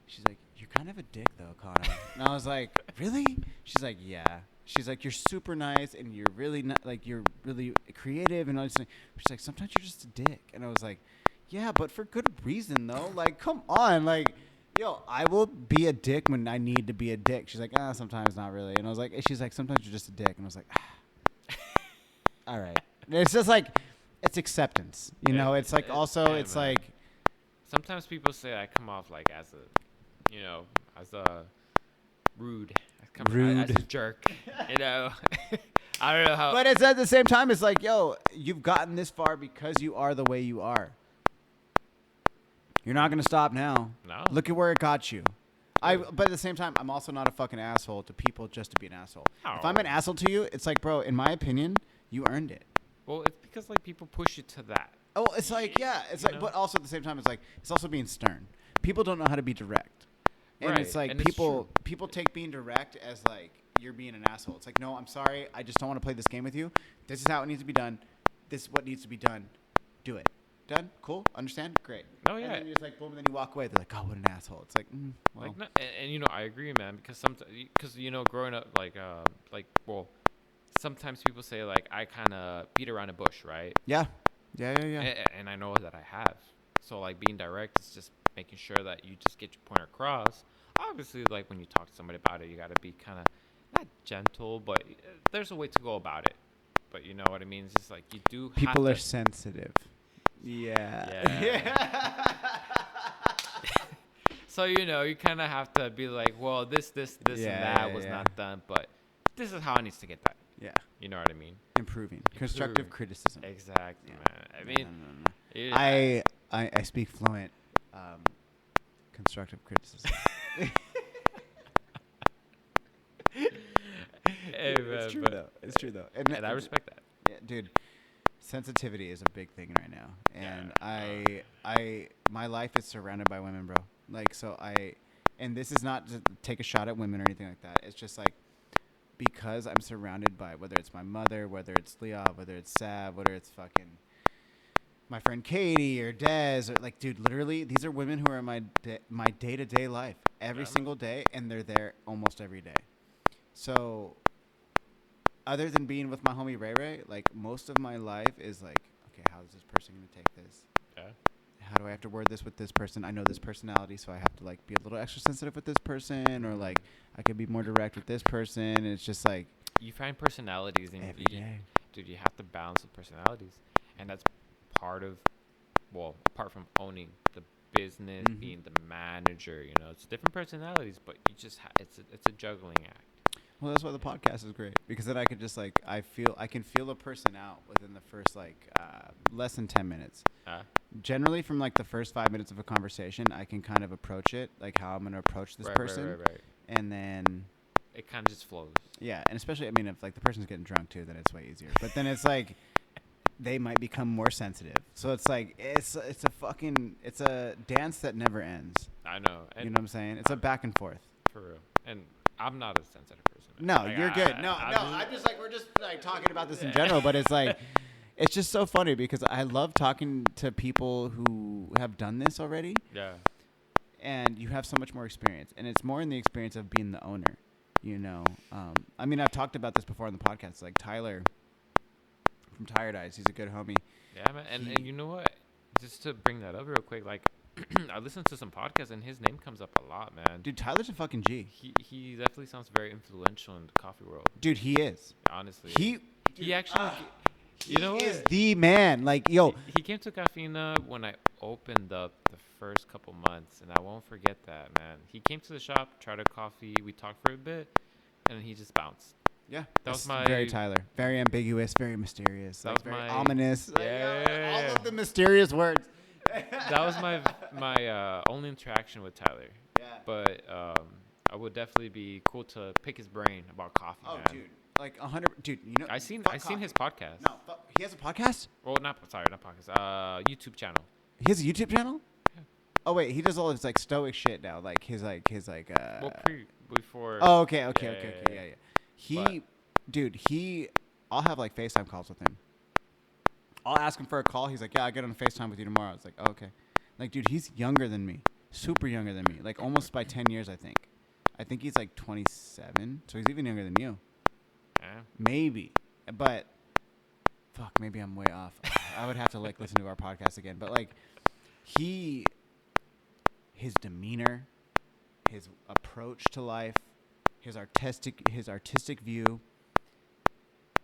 She's like, you're kind of a dick, though, Connor. And I was like, really? She's like, yeah. She's like, you're super nice, and you're really like, you're really creative, and all this. She's like, sometimes you're just a dick. And I was like, yeah, but for good reason, though. Like, come on. Like, yo, I will be a dick when I need to be a dick. She's like, sometimes not really. And I was like, she's like, sometimes you're just a dick. And I was like, all right. It's just like, it's acceptance. You know, it's like also, it's man. Like. Sometimes people say I come off like as a. You know, as a rude as a jerk, you know. I don't know how. But it's at the same time, it's like, yo, you've gotten this far because you are the way you are. You're not going to stop now. No. Look at where it got you. But at the same time, I'm also not a fucking asshole to people just to be an asshole. Oh. If I'm an asshole to you, it's like, bro, in my opinion, you earned it. Well, it's because, like, people push you to that. Oh, it's like, yeah. It's like, but also at the same time, it's like, it's also being stern. People don't know how to be direct. And right. It's like and people take being direct as like you're being an asshole. It's like, no, I'm sorry. I just don't want to play this game with you. This is how it needs to be done. This is what needs to be done. Do it. Done? Cool? Understand? Great. Oh, yeah. And then you're just like, boom, and then you walk away. They're like, oh, what an asshole. It's like, well. Like, and you know, I agree, man, because you know, growing up, well, sometimes people say, like, I kind of beat around the bush, right? Yeah. Yeah. And I know that I have. So, like, being direct is just making sure that you just get your point across. Obviously, like when you talk to somebody about it, you got to be kind of not gentle, but there's a way to go about it. But you know what I mean? It's just like you do People have are to. sensitive. Yeah. Yeah. So, you know, you kind of have to be like, well, this, and that was not done, but this is how it needs to get done. Yeah. You know what I mean? Improving. Constructive criticism. Exactly, man. I mean, no. I speak fluent constructive criticism. It's true, though. It's true, though. And I respect that. Yeah, dude. Sensitivity is a big thing right now, and my life is surrounded by women, bro. Like, so and this is not to take a shot at women or anything like that. It's just like because I'm surrounded by, whether it's my mother, whether it's Leah, whether it's Sav, whether it's fucking my friend Katie or Des, or like, dude, literally, these are women who are in my day-to-day life every single day, and they're there almost every day. So other than being with my homie Ray Ray, like, most of my life is like, okay, how is this person going to take this? Yeah. How do I have to word this with this person? I know this personality, so I have to, like, be a little extra sensitive with this person, or, like, I could be more direct with this person, and it's just, like... You find personalities in every day. Dude, you have to balance the personalities, and that's part of, well, apart from owning the business, being the manager, you know, it's different personalities, but you just, it's a juggling act. Well, that's why the podcast is great, because then I could just, like, I can feel a person out within the first, like, less than 10 minutes. Generally, from, like, the first 5 minutes of a conversation, I can kind of approach it, like, how I'm going to approach this person. Right. And then... it kind of just flows. Yeah, and especially, I mean, if, like, the person's getting drunk, too, then it's way easier. But then it's, like, they might become more sensitive. So it's, like, it's a dance that never ends. I know. And you know what I'm saying? It's a back and forth. For real. And I'm not a sensitive person. No, like, you're good. I'm just like, we're just like talking about this in general, but it's like, it's just so funny because I love talking to people who have done this already. Yeah. And you have so much more experience, and it's more in the experience of being the owner, you know. I mean, I've talked about this before on the podcast, like Tyler from Tired Eyes. He's a good homie. Yeah, man. And you know what? Just to bring that up real quick, like, I listened to some podcasts and his name comes up a lot, man. Dude, Tyler's a fucking G. He definitely sounds very influential in the coffee world. Dude, he is. Honestly. He actually, you know what? He is the man. Like, yo. He came to Cafeina when I opened up the first couple months, and I won't forget that, man. He came to the shop, tried a coffee, we talked for a bit, and he just bounced. Yeah, that was my very Tyler, very ambiguous, very mysterious, that like was very my ominous. Yeah, all of the mysterious words. That was my only interaction with Tyler. Yeah, but I would definitely be cool to pick his brain about coffee. Oh, man. dude, like 100. Dude, you know, I seen his podcast. No, he has a podcast. Well, not podcast. YouTube channel. He has a YouTube channel. Yeah. Oh wait, he does all his like stoic shit now, like his. Well, before. Oh, okay, yeah. I'll have like FaceTime calls with him. I'll ask him for a call. He's like, yeah, I'll get on FaceTime with you tomorrow. It's like, oh, okay. Like, dude, he's younger than me. Super younger than me. Like, almost by 10 years, I think. I think he's like 27. So he's even younger than you. Yeah. Maybe. But, fuck, maybe I'm way off. I would have to, like, listen to our podcast again. But, like, his demeanor, his approach to life, his artistic view,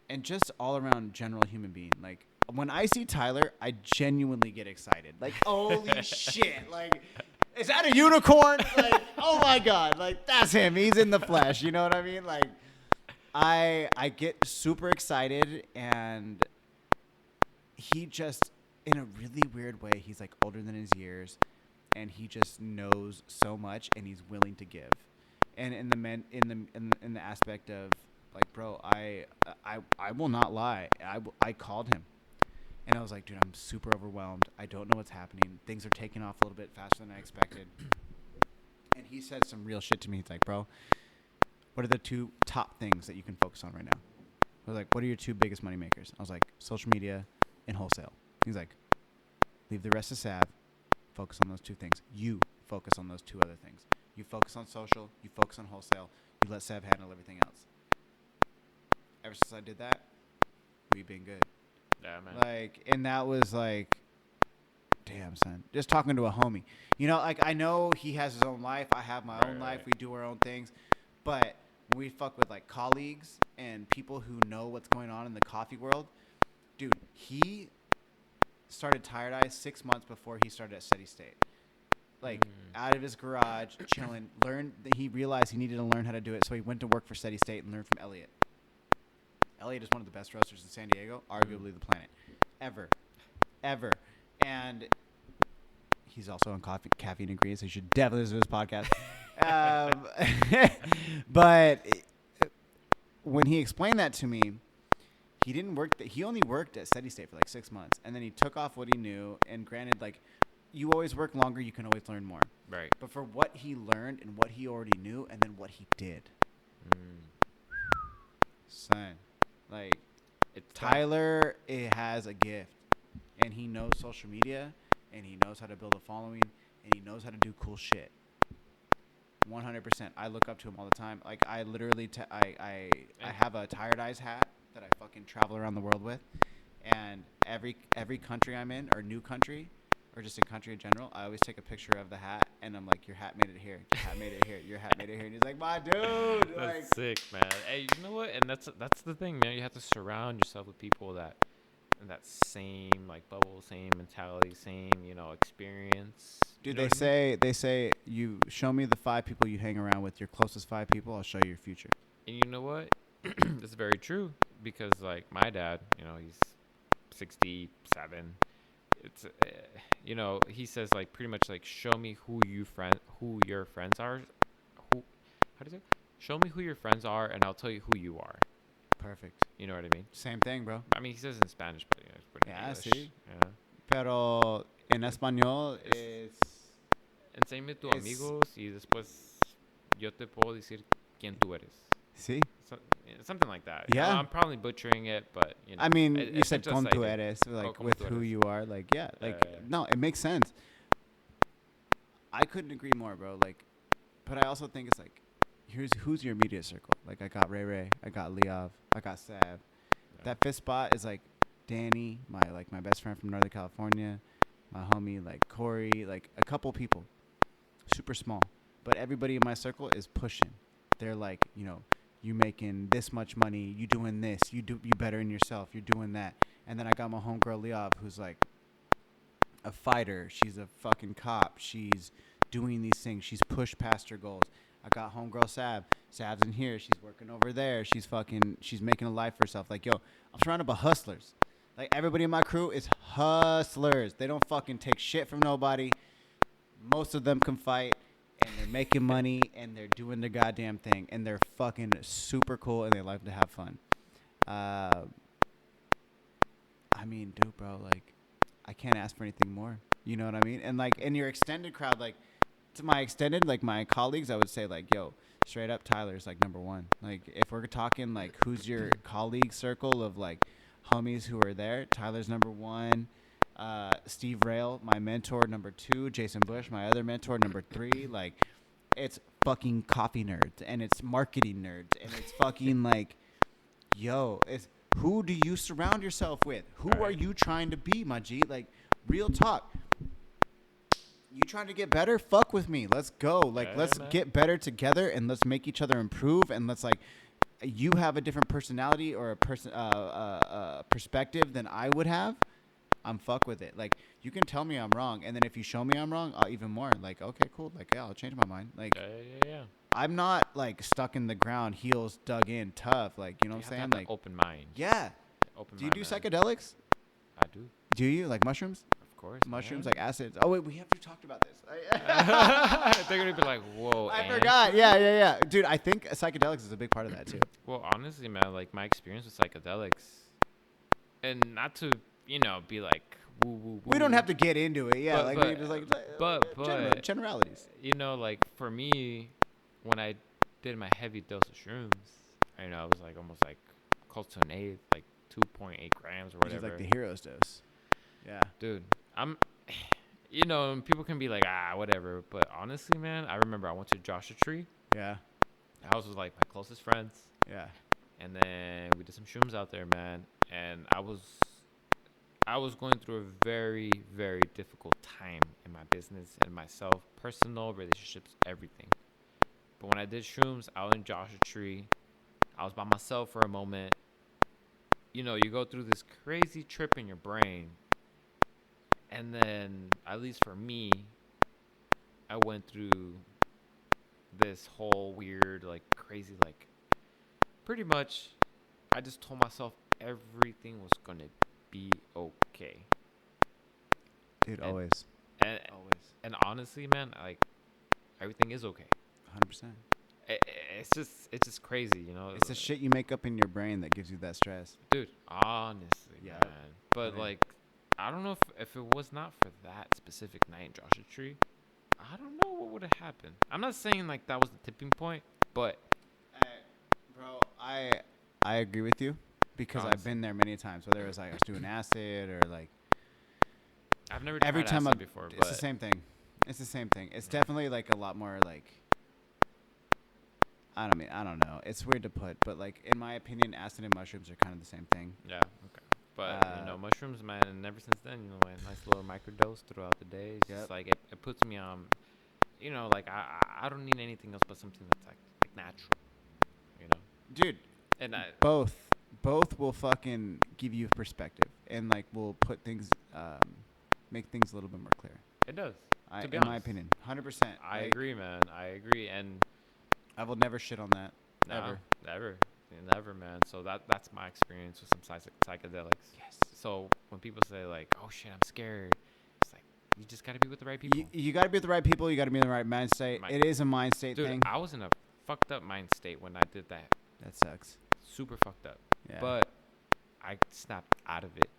and just all around general human being. Like, when I see Tyler, I genuinely get excited. Like, holy shit. Like, is that a unicorn? Like, oh my God. Like, that's him. He's in the flesh. You know what I mean? Like, I get super excited, and he just, in a really weird way, he's like older than his years, and he just knows so much, and he's willing to give. And in the aspect of, like, bro, I will not lie. I called him. And I was like, dude, I'm super overwhelmed. I don't know what's happening. Things are taking off a little bit faster than I expected. And he said some real shit to me. He's like, bro, what are the two top things that you can focus on right now? I was like, what are your two biggest money makers? I was like, social media and wholesale. He's like, leave the rest to Sav. Focus on those two things. You focus on those two other things. You focus on social. You focus on wholesale. You let Sav handle everything else. Ever since I did that, we've been good. Yeah, man. Like, and that was like, damn, son. Just talking to a homie. You know, like, I know he has his own life. I have my own life. We do our own things. But when we fuck with, like, colleagues and people who know what's going on in the coffee world, dude, he started Tired Eyes 6 months before he started at Steady State. Like, out of his garage, chilling. He realized he needed to learn how to do it, so he went to work for Steady State and learned from Elliot. Elliot is one of the best roasters in San Diego, arguably the planet. Ever. And he's also on Caffeine and Green, so you should definitely listen to his podcast. But when he explained that to me, he didn't work. He only worked at Steady State for like 6 months, and then he took off what he knew. And granted, like, you always work longer, you can always learn more. Right. But for what he learned and what he already knew, and then what he did, son, like, Tyler, it has a gift, and he knows social media, and he knows how to build a following, and he knows how to do cool shit. 100%. I look up to him all the time. Like, I literally, I have a Tired Eyes hat that I fucking travel around the world with, and every country I'm in, or new country, or just a country in general, I always take a picture of the hat, and I'm like, your hat made it here. Your hat made it here. Your hat made it here. And he's like, my dude. That's like, sick, man. Hey, you know what? And that's the thing, man. You have to surround yourself with people that same, like, bubble, same mentality, same, experience. Dude, You know they say you show me the 5 people you hang around with, your closest 5 people, I'll show you your future. And you know what? That's very true, because, like, my dad, he's 67. It's he says, like, pretty much, like, show me who your friends are. How do you say? Show me who your friends are, and I'll tell you who you are. Perfect. You know what I mean? Same thing, bro. I mean, he says in Spanish, but it's pretty English. Sí. Yeah. Pero en español es... Enséñame tus amigos y después yo te puedo decir quién tú eres. Sí. Something like that. Yeah. I'm probably butchering it, but, I mean, you said con tú eres, like, with who you are. Like, yeah. Like, no, it makes sense. I couldn't agree more, bro. Like, but I also think it's like, who's your immediate circle? Like, I got Ray, I got Liav, I got Sav. Yeah. That 5th spot is like Danny, my best friend from Northern California, my homie, like Corey, like a couple people, super small. But everybody in my circle is pushing. They're like, you making this much money, you doing this, you better in yourself, you're doing that. And then I got my homegirl Liav, who's like a fighter. She's a fucking cop. She's doing these things. She's pushed past her goals. I got homegirl Sav. Sav's in here. She's working over there. She's making a life for herself. Like, yo, I'm surrounded by hustlers. Like, everybody in my crew is hustlers. They don't fucking take shit from nobody. Most of them can fight, and they're making money, and they're doing their goddamn thing, and they're fucking super cool, and they like to have fun. I mean, dude, bro, like, I can't ask for anything more. You know what I mean? And, like, in your extended crowd, like, to my extended, like, my colleagues, I would say, like, yo, straight up, Tyler's, like, number 1. Like, if we're talking, like, who's your colleague circle of, like, homies who are there, Tyler's number 1. Steve Rail, my mentor, number 2. Jason Bush, my other mentor, number 3. Like, it's fucking coffee nerds, and it's marketing nerds, and it's fucking, like, yo, it's who do you surround yourself with? Who are you trying to be, my G? Like, real talk. You trying to get better? Fuck with me. Let's go. Like, let's get better together, and let's make each other improve, and let's, like, you have a different personality or a perspective than I would have. I'm fuck with it. Like, you can tell me I'm wrong, and then if you show me I'm wrong, even more. Like, okay, cool. Like, yeah, I'll change my mind. Like, yeah. I'm not, like, stuck in the ground, heels dug in, tough. Like, you know what I'm saying? Like, open mind. Yeah. Do you do psychedelics? I do. Do you? Like mushrooms? Of course. Mushrooms, like acids. Oh, wait, we haven't talked about this. They're going to be like, whoa. I forgot. Yeah. Dude, I think psychedelics is a big part of that, too. Well, honestly, man, like, my experience with psychedelics, and not to, be like, woo, woo, woo. We don't have to get into it. Yeah, but, like, we just, like, generalities. Like, for me, when I did my heavy dose of shrooms, it was, like, almost, like, close to an 8, like, 2.8 grams or whatever. Which is, like, the hero's dose. Yeah. Dude, people can be like, whatever. But honestly, man, I remember I went to Joshua Tree. Yeah. I was with, like, my closest friends. Yeah. And then we did some shrooms out there, man. And I was I was going through a very, very difficult time in my business and myself, personal, relationships, everything. But when I did shrooms out in Joshua Tree, I was by myself for a moment. You know, you go through this crazy trip in your brain. And then, at least for me, I went through this whole weird, like, crazy, like, pretty much, I just told myself everything was going to be okay. Dude, always. And honestly, man, like, everything is okay. 100%. It's just crazy, you know. It's the shit you make up in your brain that gives you that stress. Dude, honestly, Yeah. man. But, like, I don't know if it was not for that specific night in Joshua Tree, I don't know what would have happened. I'm not saying, like, that was the tipping point, but... Bro, I agree with you because I've been there many times, whether it was, like, I was doing acid or, like... I've never tried acid before, but... It's the same thing. It's the same thing. It's definitely, like, a lot more, like... I don't know. It's weird to put, but, like, in my opinion, acid and mushrooms are kind of the same thing. Yeah, okay. But, you know, mushrooms, man, and ever since then, you know, a nice little microdose throughout the day. It's just, like, it puts me on, you know, like, I don't need anything else but something that's, like natural, you know? Dude, and both will fucking give you perspective and, like, will put things, make things a little bit more clear. It does, to be in honest. my opinion, 100%. I agree, man. I agree, and... I will never shit on that, ever. Never, man. So that's my experience with some psychedelics. Yes. So when people say, like, oh, shit, I'm scared, it's like, you just got to be with the right people. You got to be with the right people. You got to be in the right mind state. It is a mind state thing. Dude, I was in a fucked up mind state when I did that. That sucks. Super fucked up. Yeah. But I snapped out of it.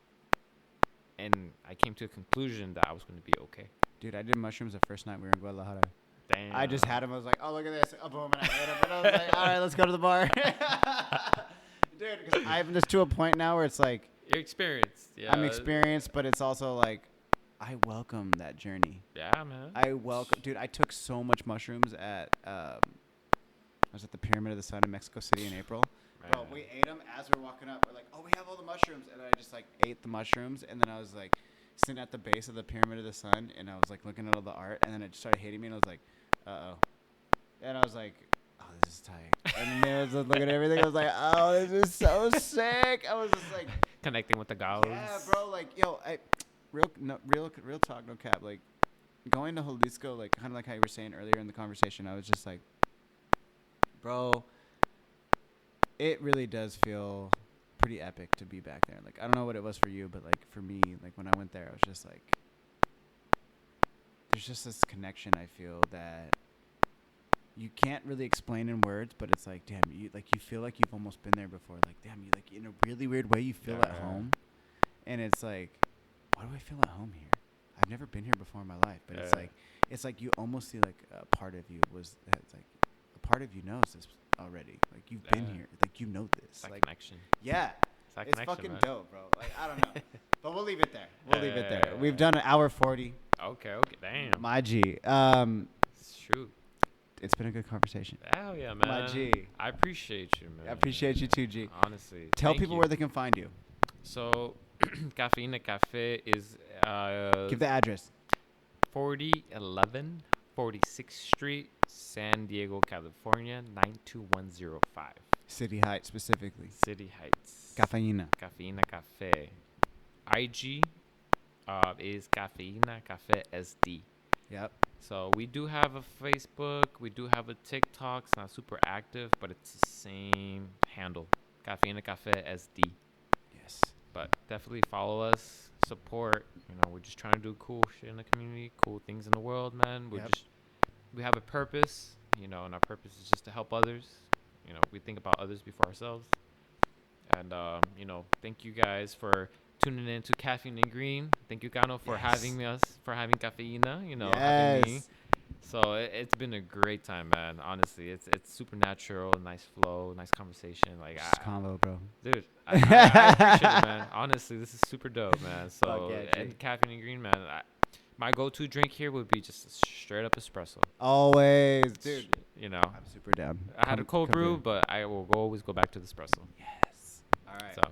And I came to a conclusion that I was going to be okay. Dude, I did mushrooms the first night we were in Guadalajara. Damn. I just had them. I was like, oh, look at this. Oh, boom. And I ate them. And I was like, all right, let's go to the bar. Dude, because I'm just to a point now where it's like. You're experienced. Yeah. I'm experienced, but it's also like, I welcome that journey. Yeah, man. Dude, I took so much mushrooms at, I was at the Pyramid of the Sun in Mexico City in April. Bro, we ate them as we were walking up. We're like, oh, we have all the mushrooms. And I just, like, ate the mushrooms. And then I was, like, sitting at the base of the Pyramid of the Sun. And I was, like, looking at all the art. And then it started hitting me. And I was like, uh-oh. And I was like, oh, this is tight. And then I was looking at everything. I was like, oh, this is so sick. I was just, like. Connecting with the gods. Yeah, bro. Like, yo, real talk, no cap. Like, going to Jalisco, like, kind of like how you were saying earlier in the conversation, I was just like, bro, it really does feel pretty epic to be back there. Like, I don't know what it was for you, but, like, for me, like, when I went there, I was just like, there's just this connection I feel that you can't really explain in words, but it's like, damn, you feel like you've almost been there before. Like, damn, you, like, in a really weird way, you feel at home. And it's like, why do I feel at home here? I've never been here before in my life, but it's like you almost see, like, a part of you it's like a part of you knows this already. Like, you've been here. Like, you know this. It's that like, connection. Yeah. It's fucking man. dope, bro. Like, I don't know. But we'll leave it there. We've done an hour 40. Okay. Damn. My G. Shoot. It's been a good conversation. Hell yeah, man. My G. I appreciate you, man. I appreciate you too, G. Honestly. Tell people where they can find you. So, Cafeina Cafe is... Give the address. 4011 46th Street, San Diego, California, 92105. City Heights, specifically. City Heights. Cafeina. Cafeina Cafe. IG is Cafeina Cafe SD. Yep. So we do have a Facebook. We do have a TikTok. It's not super active, but it's the same handle. Cafeina Cafe SD. Yes. But definitely follow us. Support. You know, we're just trying to do cool shit in the community. Cool things in the world, man. We have a purpose. You know, and our purpose is just to help others. You know, we think about others before ourselves. And, you know, thank you guys for tuning in to Caffeine and Green. Thank you, Gano, for having Cafeina, you know, having me. So it's been a great time, man. Honestly, it's super natural, nice flow, nice conversation. Like, convo, bro. Dude, I appreciate it, man. Honestly, this is super dope, man. So, yeah, and Caffeine and Green, man, my go-to drink here would be just a straight up espresso. Always, dude. You know, I'm super down. I had a cold brew, but I will always go back to the espresso. Yes. All right. So.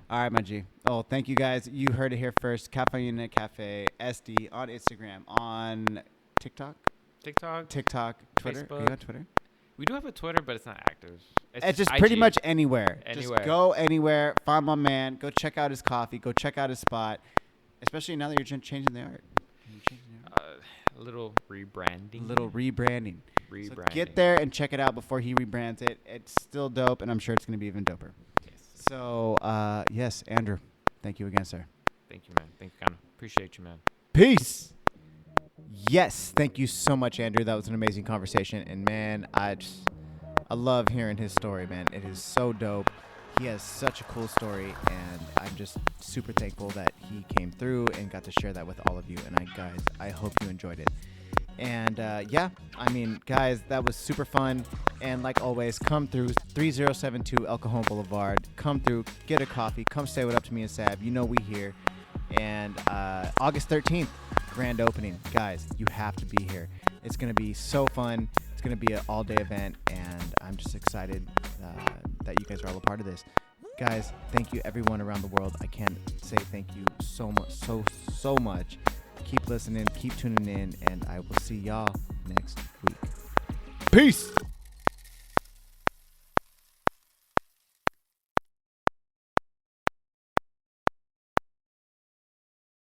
All right, my G. Oh, thank you guys. You heard it here first. Cafeina Cafe SD on Instagram, on TikTok, Twitter. Facebook. Are you on Twitter? We do have a Twitter, but it's not active. It's just IG. pretty much anywhere. Anywhere. Just go anywhere. Find my man. Go check out his coffee. Go check out his spot. Especially now that you're changing the art. A little rebranding. So get there and check it out before he rebrands it. It's still dope, and I'm sure it's going to be even doper. Yes. So, yes, Andrew, thank you again, sir. Thank you, man. Thank you, Connor. Appreciate you, man. Peace. Yes, thank you so much, Andrew. That was an amazing conversation, and man, I love hearing his story, man. It is so dope. He has such a cool story, and I'm just super thankful that he came through and got to share that with all of you. And I hope you enjoyed it. And yeah, I mean, guys, that was super fun. And like always, come through 3072 El Cajon Boulevard. Come through, get a coffee, come say what up to me and Sab. You know we here. And August 13th, grand opening. Guys, you have to be here. It's going to be so fun. It's going to be an all-day event, and I'm just excited that you guys are all a part of this. Guys, thank you, everyone around the world. I can't say thank you so much, so much. Keep listening, keep tuning in, and I will see y'all next week. Peace!